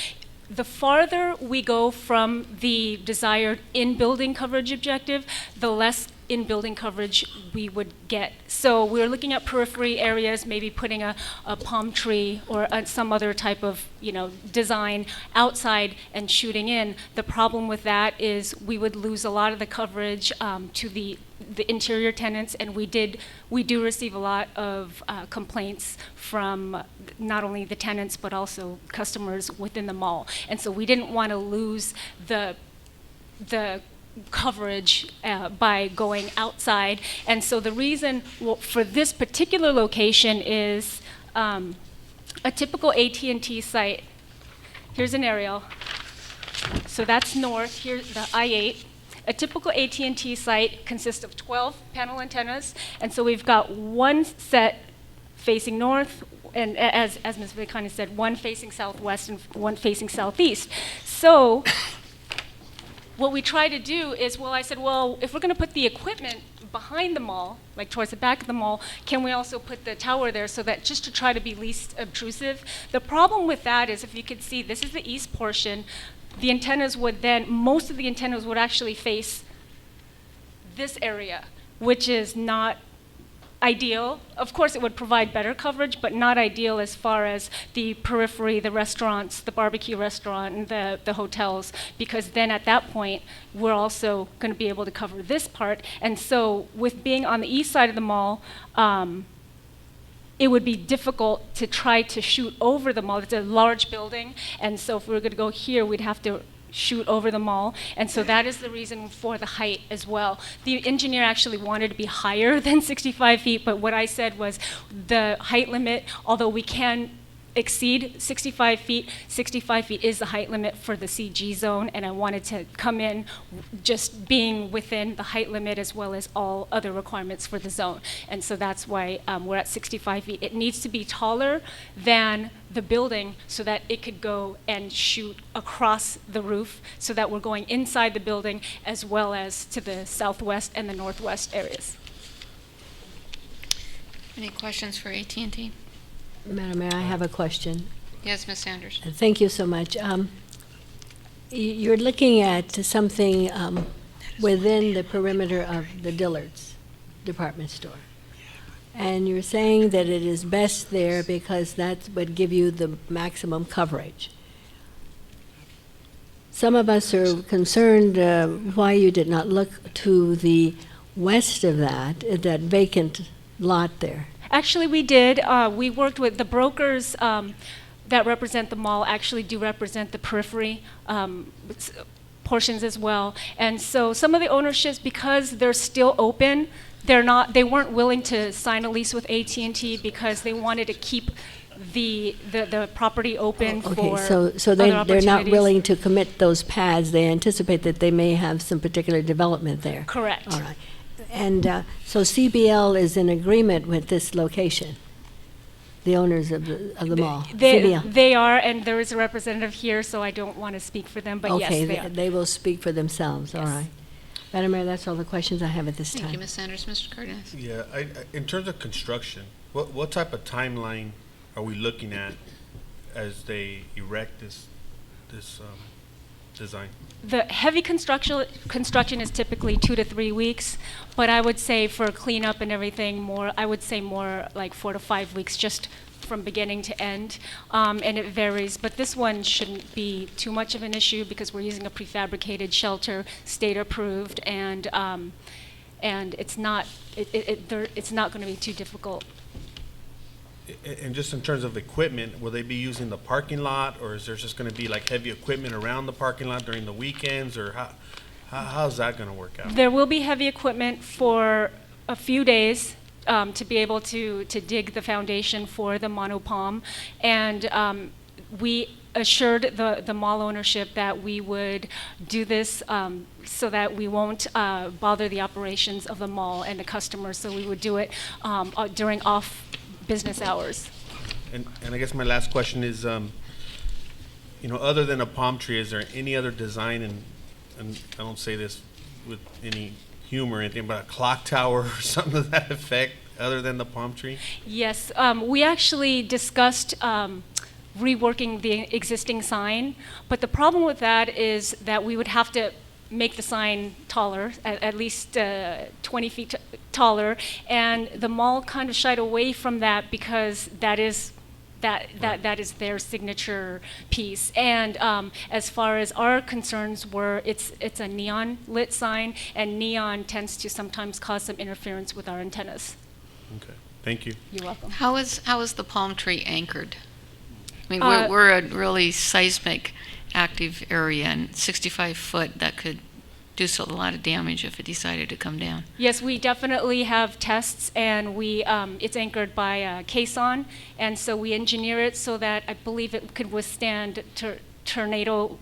The farther we go from the desired in-building coverage objective, the less in-building coverage we would get. So we're looking at periphery areas, maybe putting a palm tree or some other type of design outside and shooting in. The problem with that is we would lose a lot of the coverage to the interior tenants, and we do receive a lot of complaints from not only the tenants but also customers within the mall. And so we didn't want to lose the coverage by going outside. And so the reason for this particular location is a typical AT&T site. Here's an aerial. So that's north, here's the I-8. A typical AT&T site consists of 12 panel antennas, and so we've got one set facing north, and as Ms. Vicani said, one facing southwest and one facing southeast. So what we try to do is, I said, if we're going to put the equipment behind the mall, like towards the back of the mall, can we also put the tower there so that just to try to be least obtrusive? The problem with that is, if you could see, this is the east portion. The antennas would then, most of the antennas would actually face this area, which is not ideal. Of course, it would provide better coverage, but not ideal as far as the periphery, the restaurants, the barbecue restaurant, and the hotels, because then at that point, we're also going to be able to cover this part. And so with being on the east side of the mall, it would be difficult to try to shoot over the mall. It's a large building, and so if we were going to go here, we'd have to shoot over the mall, and so that is the reason for the height as well. The engineer actually wanted to be higher than 65 feet, but what I said was the height limit, although we can exceed 65 feet is the height limit for the CG zone, and I wanted to come in just being within the height limit as well as all other requirements for the zone. And so that's why we're at 65 feet. It needs to be taller than the building so that it could go and shoot across the roof, so that we're going inside the building as well as to the southwest and the northwest areas. Any questions for AT&T? Madam Mayor, I have a question. Yes, Ms. Sanders. Thank you so much. You're looking at something within the perimeter of the Dillard's department store. And you're saying that it is best there because that would give you the maximum coverage. Some of us are concerned why you did not look to the west of that vacant lot there. Actually, we did. We worked with the brokers that represent the mall, actually do represent the periphery portions as well. And so some of the ownerships, because they're still open, they weren't willing to sign a lease with AT&T because they wanted to keep the property open for so they're not willing to commit those pads. They anticipate that they may have some particular development there. Correct. All right. And so CBL is in agreement with this location, the owners of the mall. CBL. They are, and there is a representative here, so I don't want to speak for them, but yes, Okay, they are. they will speak for themselves, all right. Madam Mayor, that's all the questions I have at this time. Thank you, Ms. Sanders. Mr. Cardenas? Yeah, in terms of construction, what type of timeline are we looking at as they erect this design? The heavy construction is typically 2 to 3 weeks, but I would say for cleanup and everything, more like 4 to 5 weeks, just from beginning to end, and it varies. But this one shouldn't be too much of an issue because we're using a prefabricated shelter, state approved, and it's not going to be too difficult. And just in terms of equipment, will they be using the parking lot, or is there just going to be like heavy equipment around the parking lot during the weekends, or how's that going to work out? There will be heavy equipment for a few days to be able to dig the foundation for the monopalm, and we assured the mall ownership that we would do this so that we won't bother the operations of the mall and the customers, so we would do it during off business hours. And I guess my last question is, other than a palm tree, is there any other design, and I don't say this with any humor or anything, but a clock tower or something to that effect, other than the palm tree? Yes, we actually discussed reworking the existing sign, but the problem with that is that we would have to make the sign taller, at least 20 feet taller, and the mall kind of shied away from that because that is their signature piece. And as far as our concerns were, it's a neon lit sign, and neon tends to sometimes cause some interference with our antennas. Okay, thank you. You're welcome. How is the palm tree anchored? I mean, we're a really seismic active area, and 65 foot, that could do a lot of damage if it decided to come down. Yes, we definitely have tests, and it's anchored by a caisson, and so we engineer it so that I believe it could withstand tornado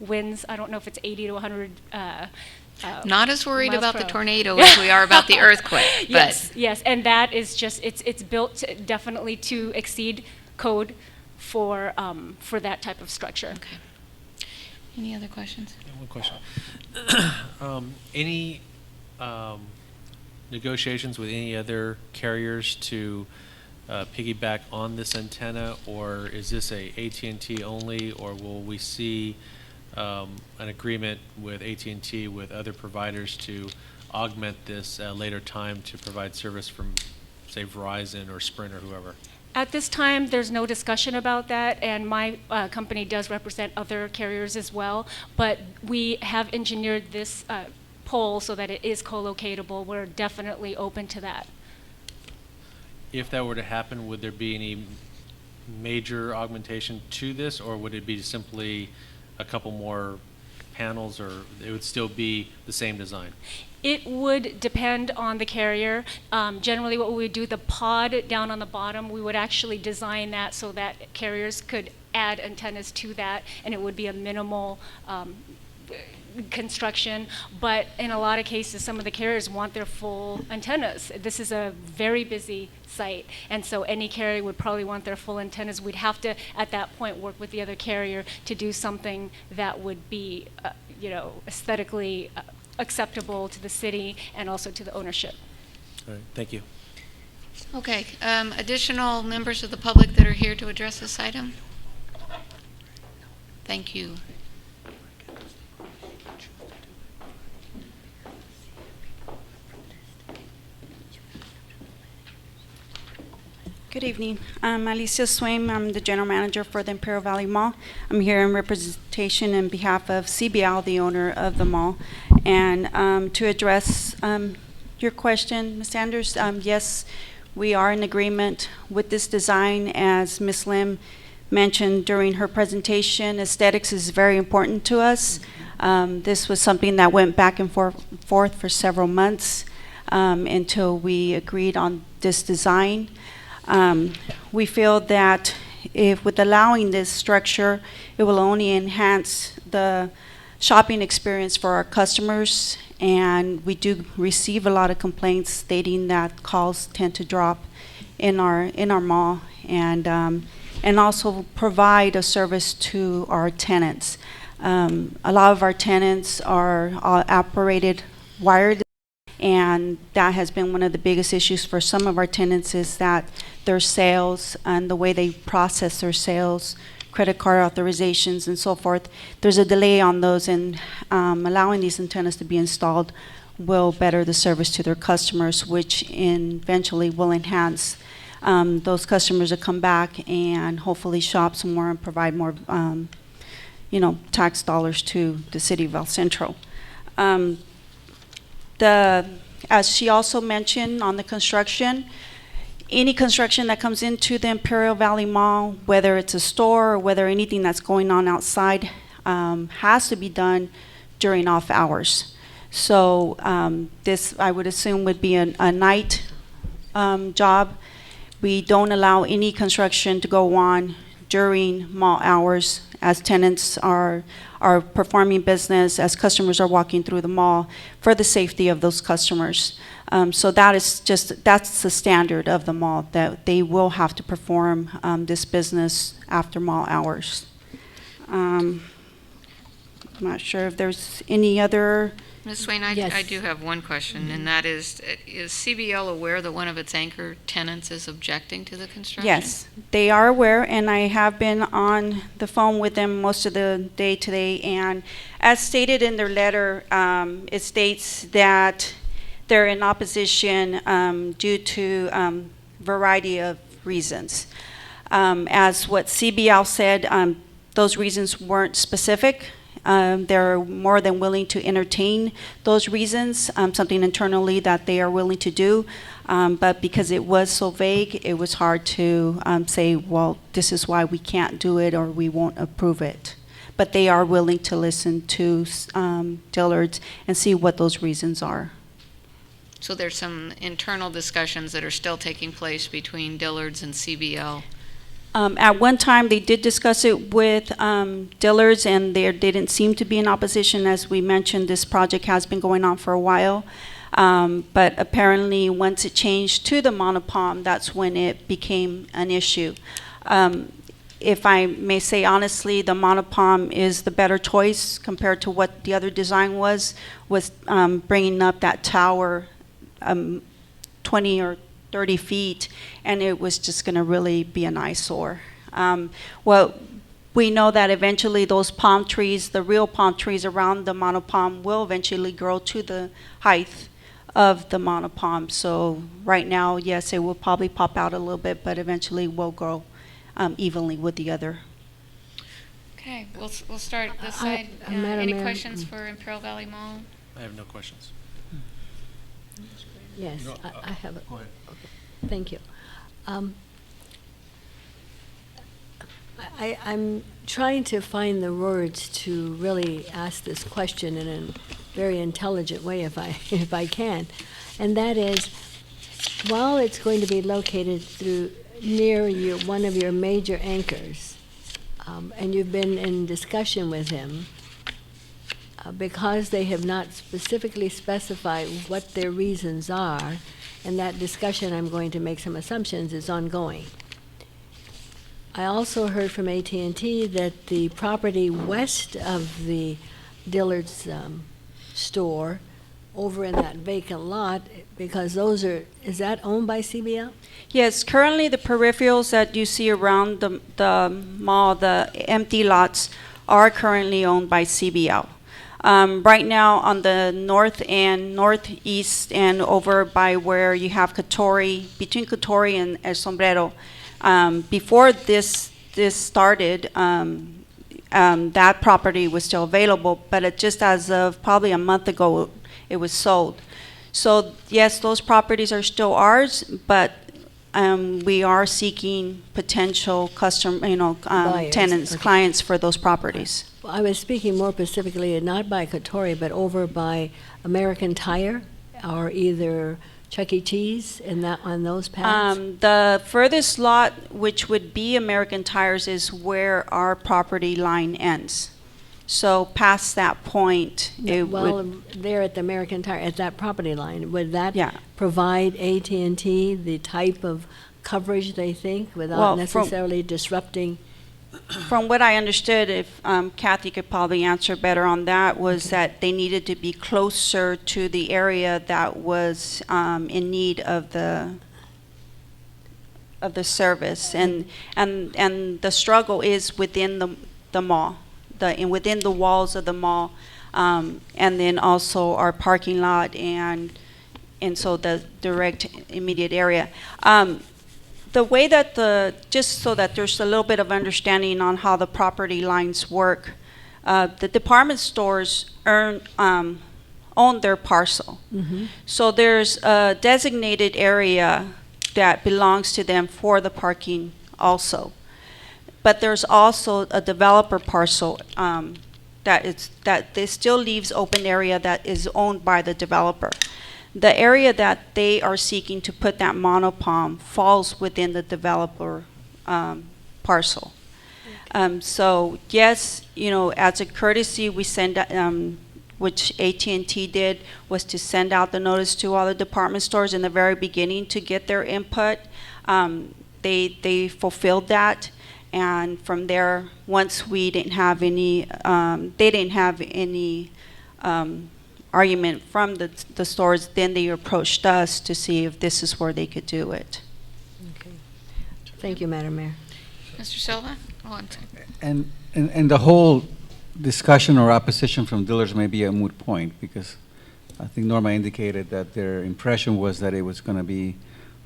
winds. I don't know if it's 80 to 100. Not as worried miles about per the hour. tornado as we are about the earthquake. But yes, and that is just it's built definitely to exceed code for that type of structure. Okay. Any other questions? One question. Any negotiations with any other carriers to piggyback on this antenna, or is this a AT&T only, or will we see an agreement with AT&T with other providers to augment this at a later time to provide service from, say, Verizon or Sprint or whoever? At this time, there's no discussion about that, and my company does represent other carriers as well, but we have engineered this pole so that it is co-locatable. We're definitely open to that. If that were to happen, would there be any major augmentation to this, or would it be simply a couple more panels, or it would still be the same design? It would depend on the carrier. Generally, what we would do, the pod down on the bottom, we would actually design that so that carriers could add antennas to that, and it would be a minimal construction. But in a lot of cases, some of the carriers want their full antennas. This is a very busy site, and so any carrier would probably want their full antennas. We'd have to, at that point, work with the other carrier to do something that would be, aesthetically acceptable to the city and also to the ownership. All right, thank you. Okay, additional members of the public that are here to address this item? Thank you. Good evening. I'm Alicia Swaim. I'm the general manager for the Imperial Valley Mall. I'm here in representation in behalf of CBL, the owner of the mall. And to address your question, Ms. Sanders, yes, we are in agreement with this design. As Ms. Lim mentioned during her presentation, aesthetics is very important to us. This was something that went back and forth for several months until we agreed on this design. We feel that with allowing this structure, it will only enhance the shopping experience for our customers, and we do receive a lot of complaints stating that calls tend to drop in our mall, and also provide a service to our tenants. A lot of our tenants are operated wired, and that has been one of the biggest issues for some of our tenants, is that their sales and the way they process their sales, credit card authorizations and so forth, there's a delay on those, and allowing these antennas to be installed will better the service to their customers, which eventually will enhance those customers to come back and hopefully shop some more and provide more tax dollars to the city of El Centro. As she also mentioned on the construction, any construction that comes into the Imperial Valley Mall, whether it's a store or whether anything that's going on outside, has to be done during off hours. So this, I would assume, would be a night job. We don't allow any construction to go on during mall hours, as tenants are performing business, as customers are walking through the mall, for the safety of those customers. So that's the standard of the mall, that they will have to perform this business after mall hours. I'm not sure if there's any other. Ms. Swain, I do have one question, and that is CBL aware that one of its anchor tenants is objecting to the construction? Yes, they are aware, and I have been on the phone with them most of the day today, and as stated in their letter, it states that they're in opposition due to variety of reasons. As what CBL said, those reasons weren't specific. They're more than willing to entertain those reasons, something internally that they are willing to do. But because it was so vague, it was hard to say, well, this is why we can't do it or we won't approve it. But they are willing to listen to Dillard's and see what those reasons are. So there's some internal discussions that are still taking place between Dillard's and CBL? At one time, they did discuss it with Dillard's, and they didn't seem to be in opposition. As we mentioned, this project has been going on for a while. But apparently, once it changed to the monopalm, that's when it became an issue. If I may say honestly, the monopalm is the better choice compared to what the other design was bringing up that tower 20 or 30 feet, and it was just going to really be an eyesore. Well, we know that eventually those palm trees, the real palm trees around the monopalm, will eventually grow to the height of the monopalm. So right now, yes, it will probably pop out a little bit, but eventually will grow evenly with the other. Okay, we'll start this side. Madam Any Mayor, questions for Imperial Valley Mall? I have no questions. Yes, No, I have a. Go ahead. Okay, thank you. I'm trying to find the words to really ask this question in a very intelligent way, if I can, and that is, while it's going to be located near one of your major anchors, and you've been in discussion with him, because they have not specifically specified what their reasons are, and that discussion, I'm going to make some assumptions, is ongoing. I also heard from AT&T that the property west of the Dillard's store, over in that vacant lot, because is that owned by CBL? Yes, currently the peripherals that you see around the mall, the empty lots, are currently owned by CBL. Right now, on the north and northeast, and over by where you have between Katori and El Sombrero, before this started, that property was still available, but just as of probably a month ago, it was sold. So yes, those properties are still ours, but we are seeking potential tenants, Okay. clients for those properties. Well, I was speaking more specifically, not by Katori, but over by American Tire, or either Chuck E. Cheese, on those paths? The furthest lot, which would be American Tires, is where our property line ends. So past that point, it Well, would, there at the American Tire, at that property line, would that Yeah. provide AT&T the type of coverage they think without Well, necessarily disrupting? from what I understood, if Kathy could probably answer better on that, was that they needed to be closer to the area that was in need of the service, and the struggle is within the mall, within the walls of the mall, and then also our parking lot and so the direct immediate area. The way that just so that there's a little bit of understanding on how the property lines work, the department stores own their parcel. So there's a designated area that belongs to them for the parking also. But there's also a developer parcel that this still leaves open area that is owned by the developer. The area that they are seeking to put that monopalm falls within the developer parcel. So yes, as a courtesy, we send, which AT&T did, was to send out the notice to all the department stores in the very beginning to get their input. They fulfilled that, and from there, once we didn't have any, they didn't have any argument from the stores, then they approached us to see if this is where they could do it. Okay. Thank you, Madam Mayor. Mr. Silva? Oh, I'm sorry. And the whole discussion or opposition from dealers may be a moot point, because I think Norma indicated that their impression was that it was going to be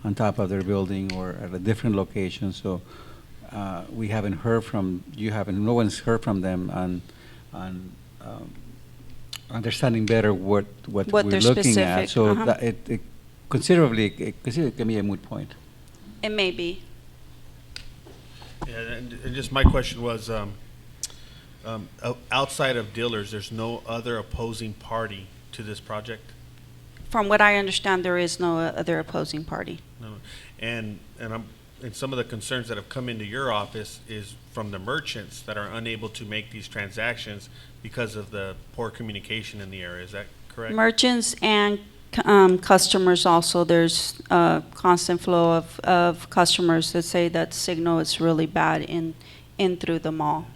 on top of their building or at a different location. So we haven't heard from, no one's heard from them on understanding better what we're they're looking at. specific, So that it considerably can be a moot point. It may be. Yeah, and just my question was, outside of dealers, there's no other opposing party to this project? From what I understand, there is no other opposing party. No. And some of the concerns that have come into your office is from the merchants that are unable to make these transactions because of the poor communication in the area. Is that correct? Merchants and customers also. There's a constant flow of customers that say that signal is really bad in through the mall.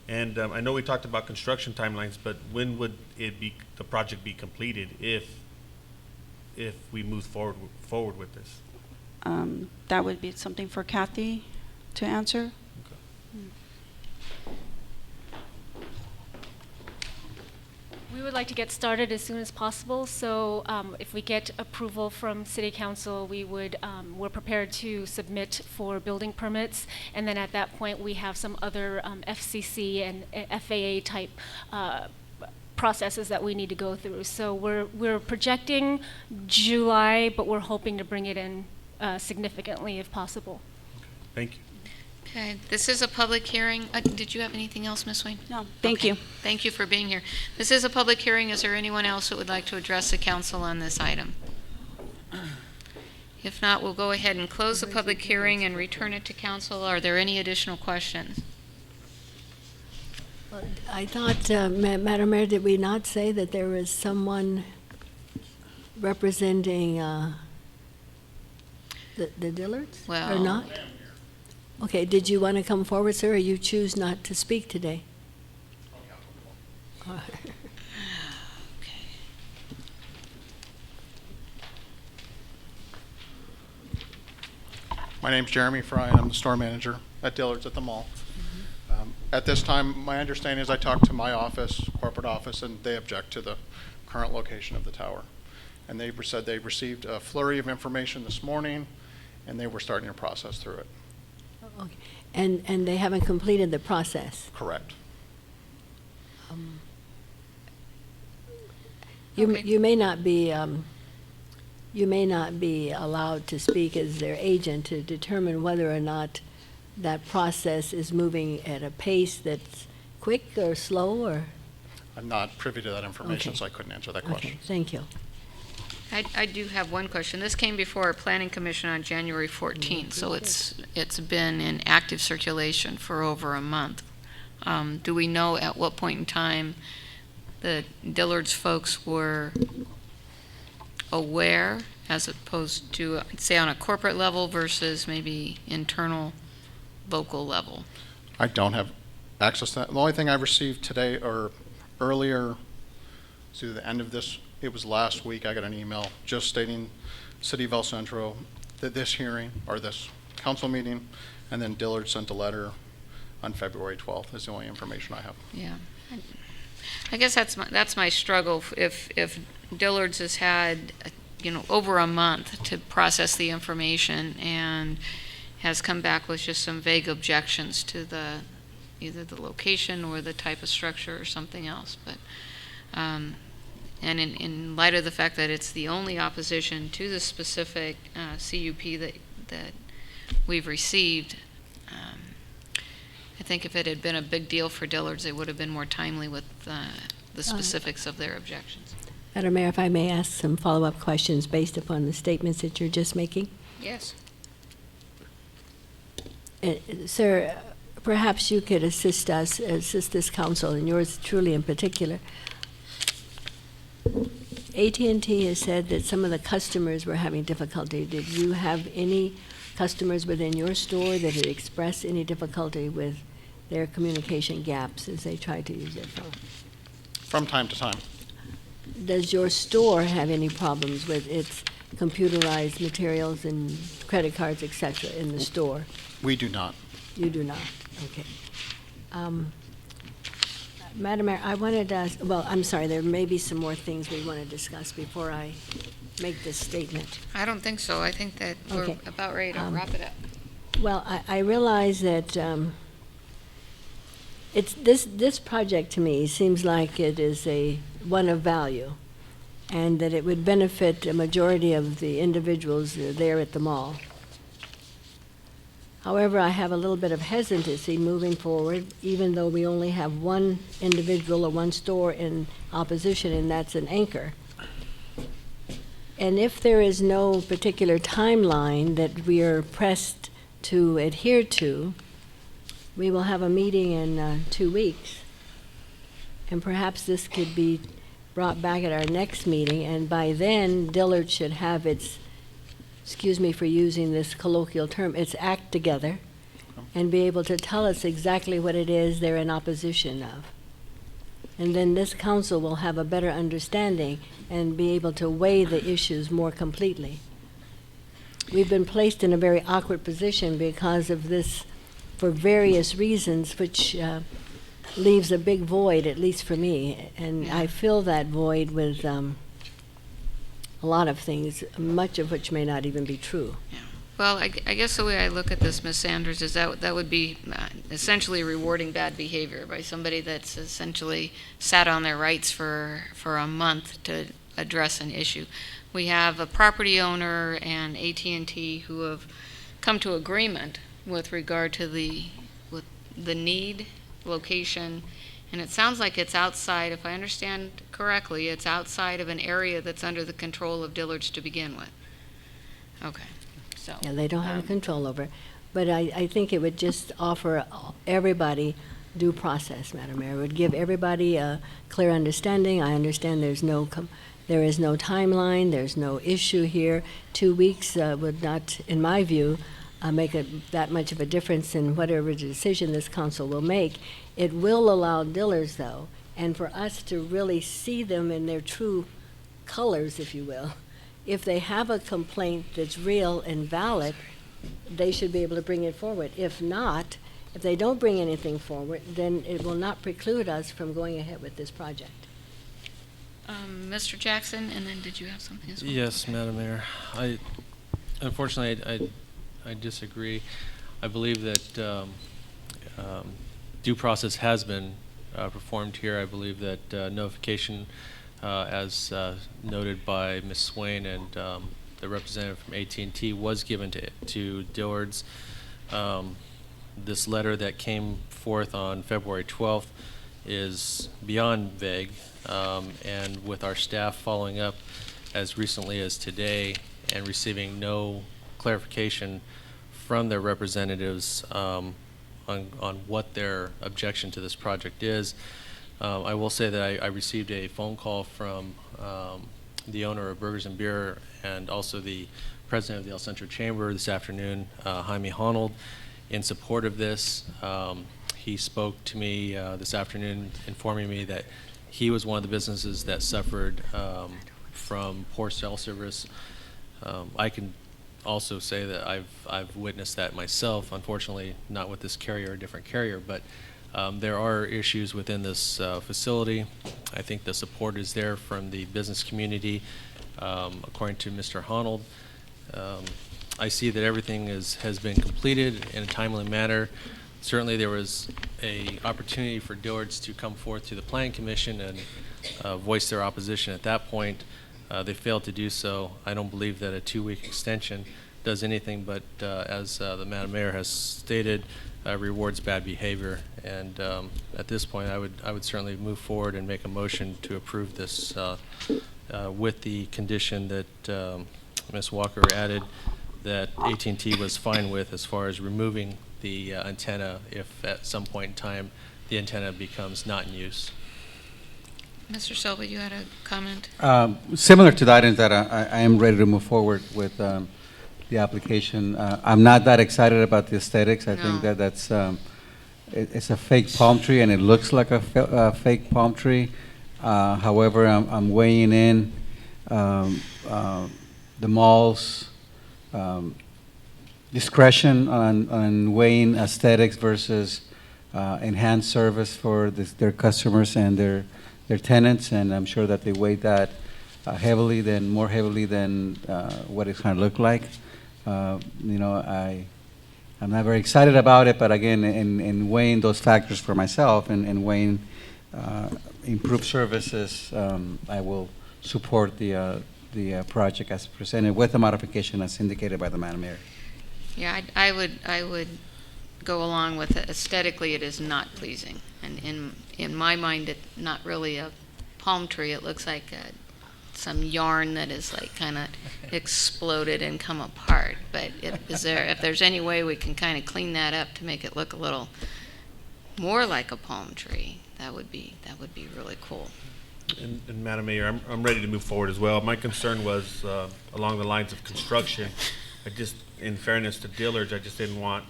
And I know we talked about construction timelines, but when would the project be completed if we move forward with this? That would be something for Kathy to answer. We would like to get started as soon as possible, so if we get approval from City Council, we're prepared to submit for building permits, and then at that point, we have some other FCC and FAA type processes that we need to go through. So we're projecting July, but we're hoping to bring it in significantly if possible. Thank you. Okay, this is a public hearing. Did you have anything else, Ms. Swain? No, thank you. Thank you for being here. This is a public hearing. Is there anyone else that would like to address the council on this item? If not, we'll go ahead and close the public hearing and return it to council. Are there any additional questions? I thought, Madam Mayor, did we not say that there was someone representing the Dillards? Well, or not? Okay, did you want to come forward, sir, or you choose not to speak today? My name's Jeremy Fry, and I'm the store manager at Dillard's at the mall. At this time, my understanding is I talked to my office, corporate office, and they object to the current location of the tower. And they said they received a flurry of information this morning, and they were starting to process through it. Okay. And they haven't completed the process? Correct. You may not be allowed to speak as their agent to determine whether or not that process is moving at a pace that's quick or slow, or? I'm not privy to that information, Okay. so I couldn't answer that question. Okay, thank you. I do have one question. This came before our Planning Commission on January 14th, so it's been in active circulation for over a month. Do we know at what point in time the Dillard's folks were aware, as opposed to, say, on a corporate level versus maybe internal, local level? I don't have access to that. The only thing I received today or earlier, to the end of this, it was last week, I got an email just stating City of El Centro, that this hearing, or this council meeting, and then Dillard sent a letter on February 12th, is the only information I have. Yeah. I guess that's my struggle. If Dillard's has had, over a month to process the information and has come back with just some vague objections to either the location or the type of structure or something else, but and in light of the fact that it's the only opposition to the specific CUP that we've received, I think if it had been a big deal for Dillard's, they would have been more timely with the specifics of their objections. Madam Mayor, if I may ask some follow-up questions based upon the statements that you're just making? Yes. Sir, perhaps you could assist this council, and yours truly in particular. AT&T has said that some of the customers were having difficulty. Did you have any customers within your store that had expressed any difficulty with their communication gaps as they tried to use their phone? From time to time. Does your store have any problems with its computerized materials and credit cards, et cetera, in the store? We do not. You do not, okay. Madam Mayor, I wanted to ask, well, I'm sorry, there may be some more things we want to discuss before I make this statement. I don't think so. I think that we're about ready to wrap it up. Well, I realize that it's this project to me seems like it is one of value, and that it would benefit a majority of the individuals there at the mall. However, I have a little bit of hesitancy moving forward, even though we only have one individual or one store in opposition, and that's an anchor. And if there is no particular timeline that we are pressed to adhere to, we will have a meeting in 2 weeks. And perhaps this could be brought back at our next meeting, and by then, Dillard should have its, excuse me for using this colloquial term, its act together, and be able to tell us exactly what it is they're in opposition of. And then this council will have a better understanding and be able to weigh the issues more completely. We've been placed in a very awkward position because of this, for various reasons, which leaves a big void, at least for me. And I fill that void with a lot of things, much of which may not even be true. Yeah. Well, I guess the way I look at this, Ms. Sanders, is that would be essentially rewarding bad behavior by somebody that's essentially sat on their rights for a month to address an issue. We have a property owner and AT&T who have come to agreement with regard to the need, location, and it sounds like it's outside, if I understand correctly, it's outside of an area that's under the control of Dillard's to begin with. Okay. So, yeah, they don't have control over it. But I think it would just offer everybody due process, Madam Mayor. It would give everybody a clear understanding. I understand there is no timeline, there's no issue here. 2 weeks would not, in my view, make that much of a difference in whatever decision this council will make. It will allow Dillard's, though, and for us to really see them in their true colors, if you will. If they have a complaint that's real and valid, they should be able to bring it forward. If not, if they don't bring anything forward, then it will not preclude us from going ahead with this project. Mr. Jackson, and then did you have something as well? Yes, Madam Mayor. Unfortunately, I disagree. I believe that due process has been performed here. I believe that notification, as noted by Ms. Swain and the representative from AT&T, was given to Dillard's. This letter that came forth on February 12th is beyond vague, and with our staff following up as recently as today and receiving no clarification from their representatives on what their objection to this project is. I will say that I received a phone call from the owner of Burgers and Beer and also the president of the El Centro Chamber this afternoon, Jaime Honnold, in support of this. He spoke to me this afternoon informing me that he was one of the businesses that suffered from poor cell service. I can also say that I've witnessed that myself, unfortunately not with this carrier, a different carrier, but there are issues within this facility. I think the support is there from the business community. According to Mr. Honnold, I see that everything has been completed in a timely manner. Certainly there was an opportunity for Dillard's to come forth to the Planning Commission and voice their opposition at that point. They failed to do so. I don't believe that a 2-week extension does anything but, as the Madam Mayor has stated, rewards bad behavior. And at this point, I would certainly move forward and make a motion to approve this with the condition that Ms. Walker added that AT&T was fine with as far as removing the antenna if at some point in time the antenna becomes not in use. Mr. Silva, you had a comment? Similar to that, in that I am ready to move forward with the application. I'm not that excited about the aesthetics. I think that it's a fake palm tree, and it looks like a fake palm tree. However, I'm weighing in the mall's discretion on weighing aesthetics versus enhanced service for their customers and their tenants, and I'm sure that they weighed that more heavily than what it's going to look like. I'm not very excited about it, but again, in weighing those factors for myself and weighing improved services, I will support the project as presented with the modification as indicated by the Madam Mayor. Yeah, I would go along with it. Aesthetically, it is not pleasing, and in my mind, it's not really a palm tree. It looks like some yarn that is like kind of exploded and come apart. But if there's any way we can kind of clean that up to make it look a little more like a palm tree, that would be really cool. And Madam Mayor, I'm ready to move forward as well. My concern was along the lines of construction. In fairness to Dillard's, I just didn't want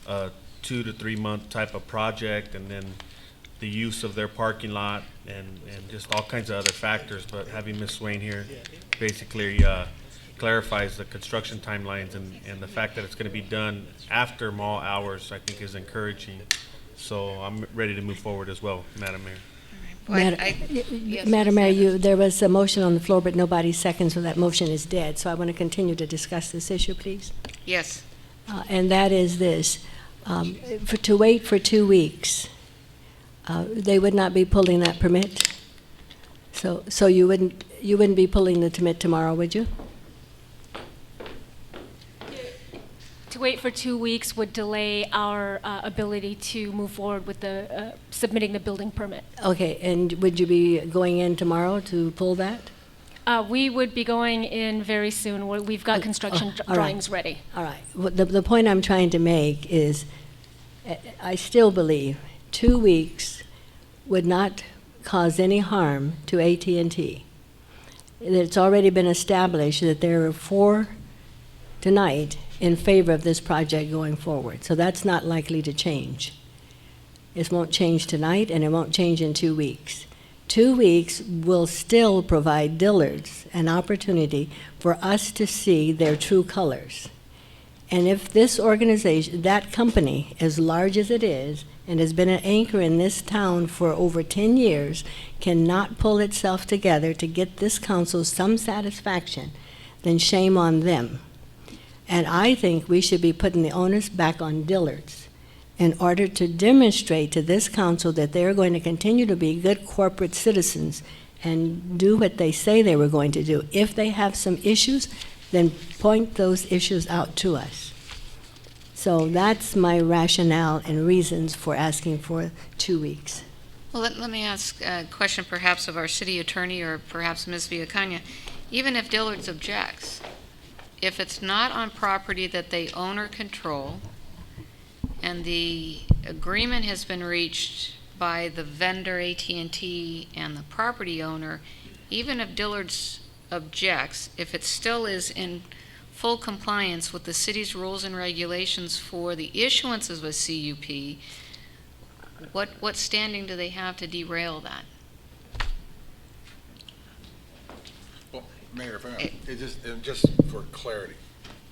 a 2 to 3 month type of project, and then the use of their parking lot and just all kinds of other factors. But having Ms. Swain here basically clarifies the construction timelines, and the fact that it's going to be done after mall hours, I think is encouraging. So I'm ready to move forward as well, Madam Mayor. Madam Mayor, there was a motion on the floor, but nobody seconds, so that motion is dead. So I want to continue to discuss this issue, please. Yes. And that is this: to wait for 2 weeks, they would not be pulling that permit. So you wouldn't be pulling the permit tomorrow, would you? To wait for 2 weeks would delay our ability to move forward with the submitting the building permit. Okay, and would you be going in tomorrow to pull that? We would be going in very soon. We've got construction drawings ready. All right. Well, the point I'm trying to make is I still believe 2 weeks would not cause any harm to AT&T. It's already been established that there are 4 tonight in favor of this project going forward. So that's not likely to change. It won't change tonight, and it won't change in 2 weeks. 2 weeks will still provide Dillard's an opportunity for us to see their true colors. And if this organization, that company, as large as it is, and has been an anchor in this town for over 10 years, cannot pull itself together to get this council some satisfaction, then shame on them. And I think we should be putting the onus back on Dillard's in order to demonstrate to this council that they're going to continue to be good corporate citizens and do what they say they were going to do. If they have some issues, then point those issues out to us. So that's my rationale and reasons for asking for 2 weeks. Well, let me ask a question perhaps of our city attorney or perhaps Ms. Villacana. Even if Dillard's objects, if it's not on property that they own or control, and the agreement has been reached by the vendor, AT&T, and the property owner, even if Dillard's objects, if it still is in full compliance with the city's rules and regulations for the issuance of a CUP, what standing do they have to derail that? Well, Mayor, if I may, just for clarity,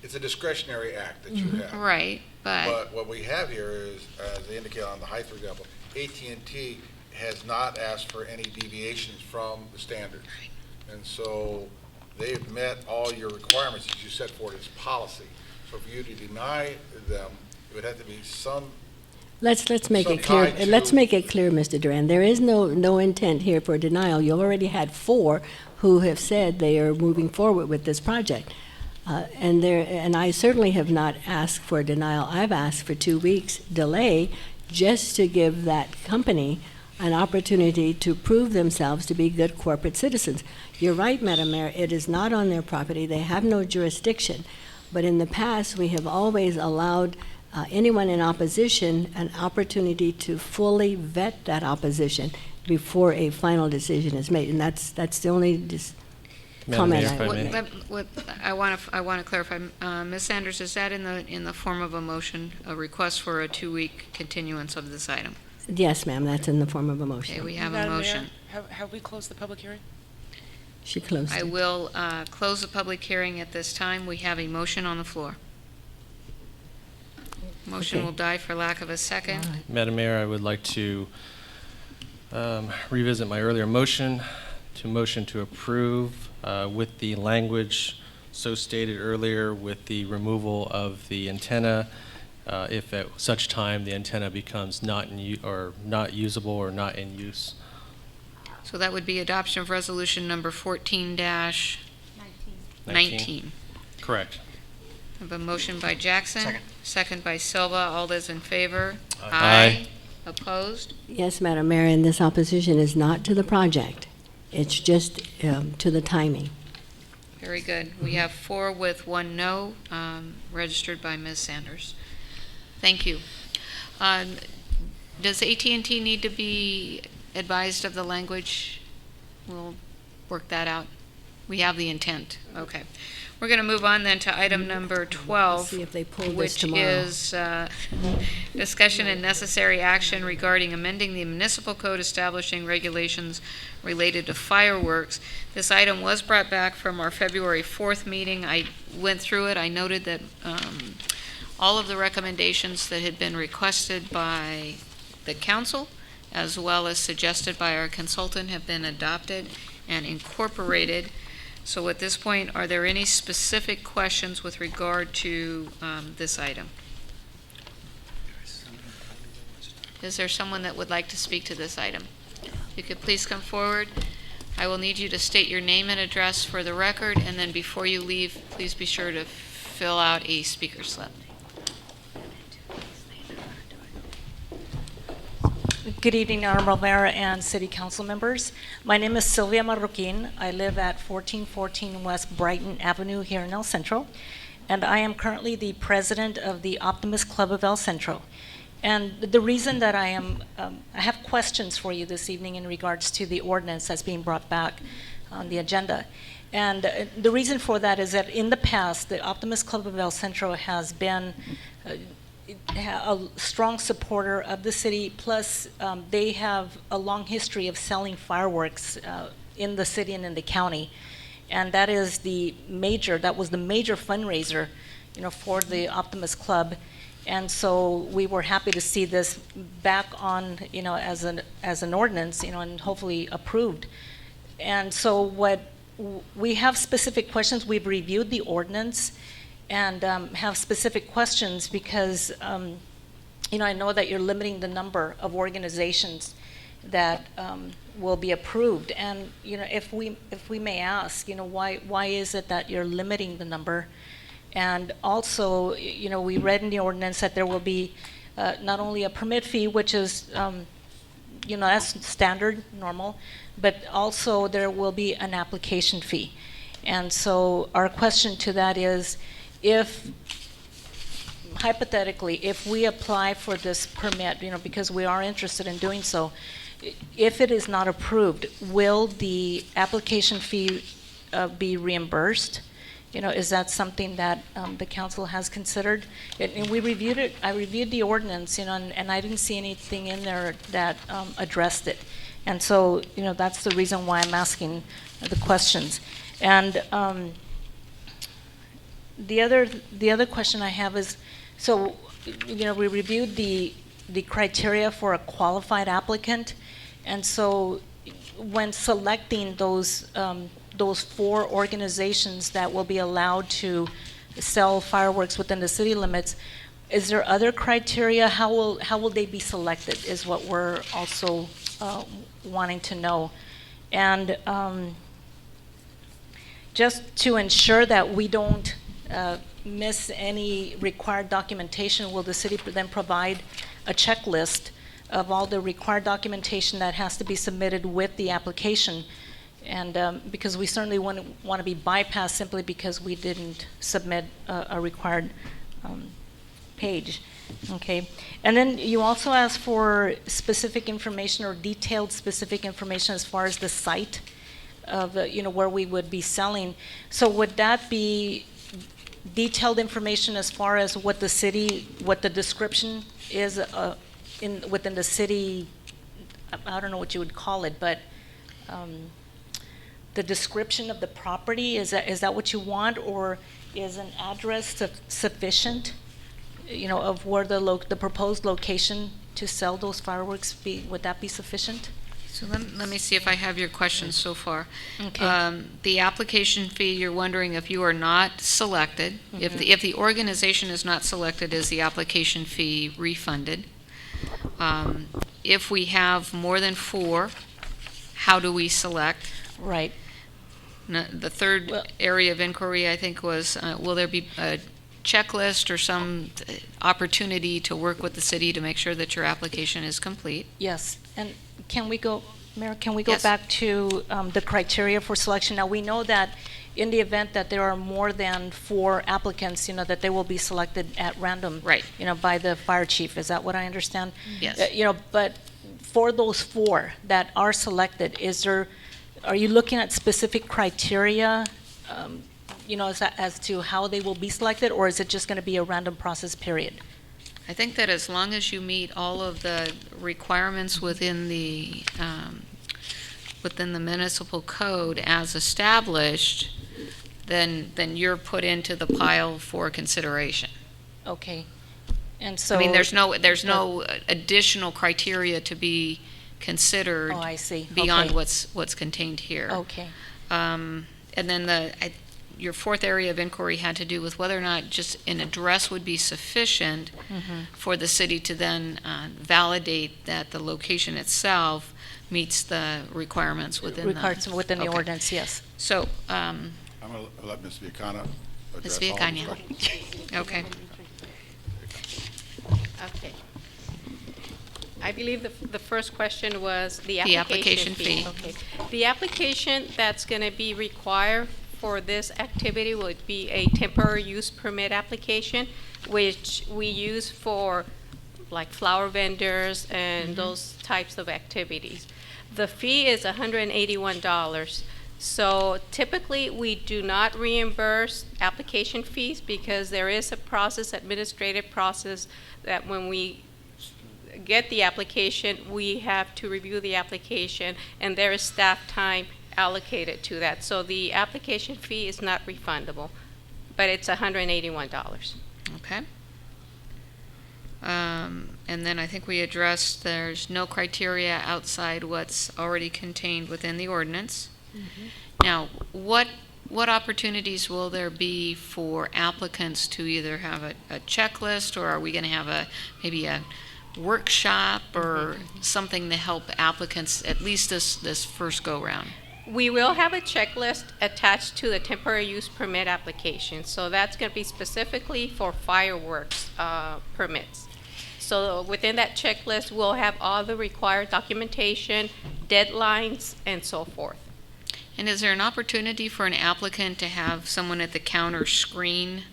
it's a discretionary act that you have. Right, But what we have here is, as they indicate on the Hythe example, AT&T has not asked for any deviations from the standard. And so they've met all your requirements that you set forward as policy. So for you to deny them, it would have to be some. Let's make it some clear. tie to- Let's make it clear, Mr. Duran. There is no intent here for denial. You already had 4 who have said they are moving forward with this project. And I certainly have not asked for a denial. I've asked for 2 weeks delay just to give that company an opportunity to prove themselves to be good corporate citizens. You're right, Madam Mayor, it is not on their property. They have no jurisdiction. But in the past, we have always allowed anyone in opposition an opportunity to fully vet that opposition before a final decision is made. And that's the only Madam comment Mayor, if I I would may. make. I want to clarify, Ms. Sanders, is that in the form of a motion, a request for a 2-week continuance of this item? Yes, ma'am, that's in the form of a motion. Okay, we have a Madam Mayor, motion. have we closed the public hearing? She closed I it. will close the public hearing at this time. We have a motion on the floor. Motion Okay. will die for lack of a second. Madam Mayor, I would like to revisit my earlier motion to approve with the language so stated earlier, with the removal of the antenna, if at such time the antenna becomes not usable or not in use. So that would be adoption of resolution number 14-19. Correct. I have a motion by Jackson. Second by Silva. All those in favor? Aye. Opposed? Yes, Madam Mayor, and this opposition is not to the project. It's just to the timing. Very good. We have 4 with 1 no, registered by Ms. Sanders. Thank you. Does AT&T need to be advised of the language? We'll work that out. We have the intent. Okay. We're going to move on then to item number 12, See if they pull this which tomorrow. is discussion and necessary action regarding amending the municipal code establishing regulations related to fireworks. This item was brought back from our February 4th meeting. I went through it. I noted that all of the recommendations that had been requested by the council, as well as suggested by our consultant, have been adopted and incorporated. So at this point, are there any specific questions with regard to this item? Is there someone that would like to speak to this item? You could please come forward. I will need you to state your name and address for the record, and then before you leave, please be sure to fill out a speaker slip. Good evening, Honorable Mayor and City Council members. My name is Sylvia Marroquin. I live at 1414 West Brighton Avenue here in El Centro, and I am currently the president of the Optimist Club of El Centro. And the reason that I have questions for you this evening in regards to the ordinance that's being brought back on the agenda. And the reason for that is that in the past, the Optimist Club of El Centro has been a strong supporter of the city, plus they have a long history of selling fireworks in the city and in the county. And that was the major fundraiser, for the Optimist Club. And so we were happy to see this back on, as an ordinance, and hopefully approved. And so we have specific questions. We've reviewed the ordinance and have specific questions because, I know that you're limiting the number of organizations that will be approved. And, if we may ask, why is it that you're limiting the number? And also, we read in the ordinance that there will be not only a permit fee, which is, that's standard, normal, but also there will be an application fee. And so our question to that is, if hypothetically, if we apply for this permit, because we are interested in doing so, if it is not approved, will the application fee be reimbursed? Is that something that the council has considered? And we reviewed it. I reviewed the ordinance, and I didn't see anything in there that addressed it. And so, that's the reason why I'm asking the questions. And the other question I have is, so, we reviewed the criteria for a qualified applicant, and so when selecting those 4 organizations that will be allowed to sell fireworks within the city limits, is there other criteria? How will they be selected is what we're also wanting to know. And just to ensure that we don't miss any required documentation, will the city then provide a checklist of all the required documentation that has to be submitted with the application? And because we certainly wouldn't want to be bypassed simply because we didn't submit a required page. Okay. And then you also asked for specific information or detailed specific information as far as the site of where we would be selling. So would that be detailed information as far as what the description is within the city? I don't know what you would call it, but the description of the property, is that what you want, or is an address sufficient, of where the proposed location to sell those fireworks would that be sufficient? So let me see if I have your questions so far. Okay. The application fee, you're wondering if you are not selected, if the organization is not selected, is the application fee refunded? If we have more than 4, how do we select? Right. The third area of inquiry, I think, was will there be a checklist or some opportunity to work with the city to make sure that your application is complete? Yes. And can we go, Mayor, can we go Yes. back to the criteria for selection? Now, we know that in the event that there are more than 4 applicants, that they will be selected at random. Right. By the fire chief. Is that what I understand? Yes. But for those 4 that are selected, are you looking at specific criteria, as to how they will be selected, or is it just going to be a random process period? I think that as long as you meet all of the requirements within the municipal code as established, then you're put into the pile for consideration. Okay. And so I mean, there's no additional criteria to be considered. Oh, I see. Beyond Okay. what's contained here. Okay. And then your 4th area of inquiry had to do with whether or not just an address would be sufficient for the city to then validate that the location itself meets the requirements within the Okay. ordinance, yes. So, I'm going to let Ms. Viacana Ms. address all the Viacana. questions. Okay. Okay. I believe the first question was the The application application fee. fee. Okay. The application that's going to be required for this activity would be a temporary use permit application, which we use for like flower vendors and those types of activities. The fee is $181. So typically, we do not reimburse application fees because there is a process, administrative process, that when we get the application, we have to review the application, and there is staff time allocated to that. So the application fee is not refundable, but it's $181. Okay. And then I think we addressed there's no criteria outside what's already contained within the ordinance. Now, what opportunities will there be for applicants to either have a checklist, or are we going to have maybe a workshop or something to help applicants at least this first go round? We will have a checklist attached to the temporary use permit application. So that's going to be specifically for fireworks permits. So within that checklist, we'll have all the required documentation, deadlines, and so forth. And is there an opportunity for an applicant to have someone at the counter screen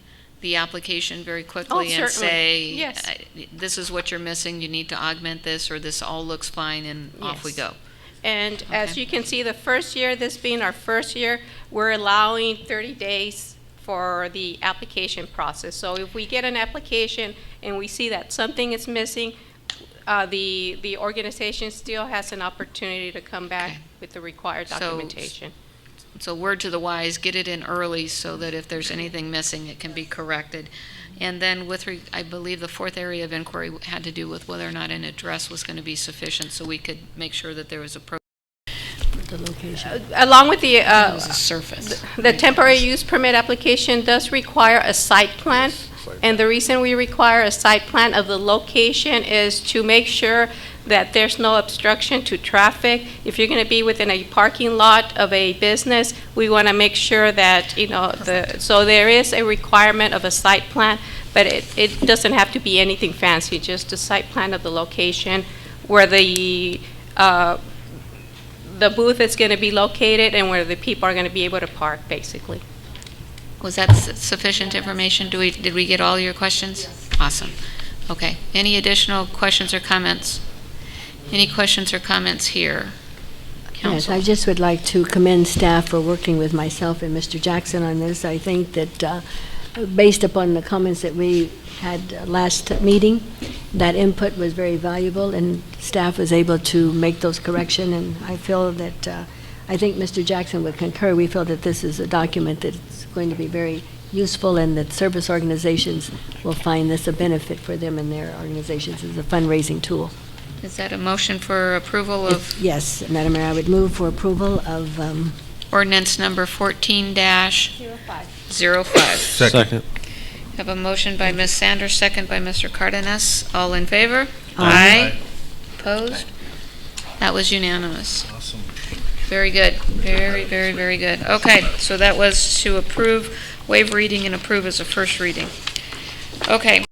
the application very quickly and certainly. say, Yes. This is what you're missing, you need to augment this, or this all looks fine, and off we Yes. go. And as Okay. you can see, the first year, this being our first year, we're allowing 30 days for the application process. So if we get an application and we see that something is missing, the organization still has an opportunity to come back Okay. with the required So- documentation. So word to the wise, get it in early so that if there's anything missing, it can be corrected. And then I believe the fourth area of inquiry had to do with whether or not an address was going to be sufficient, so we could make sure that there was a The location. Along with the, It was a surface. the temporary use permit application does require a site plan. And the reason we require a site plan of the location is to make sure that there's no obstruction to traffic. If you're going to be within a parking lot of a business, we want to make sure that, so there is a requirement of a site plan, but it doesn't have to be anything fancy, just a site plan of the location where the booth is going to be located and where the people are going to be able to park, basically. Was that sufficient information? Did we get all your questions? Yes. Awesome. Okay. Any additional questions or comments? Any questions or comments here? Yes, Council? I just would like to commend staff for working with myself and Mr. Jackson on this. I think that based upon the comments that we had last meeting, that input was very valuable, and staff was able to make those corrections, and I feel that, I think Mr. Jackson would concur, we feel that this is a document that's going to be very useful, and that service organizations will find this a benefit for them and their organizations as a fundraising tool. Is that a motion for approval of Yes, Madam Mayor, I would move for approval of ordinance number 14-05? Second. Have a motion by Ms. Sanders, second by Mr. Cardenas. All in favor? Aye. Opposed? That was unanimous. Awesome. Very good. Very, very, very good. Okay, so that was to approve, waive reading, and approve as a first reading. Okay.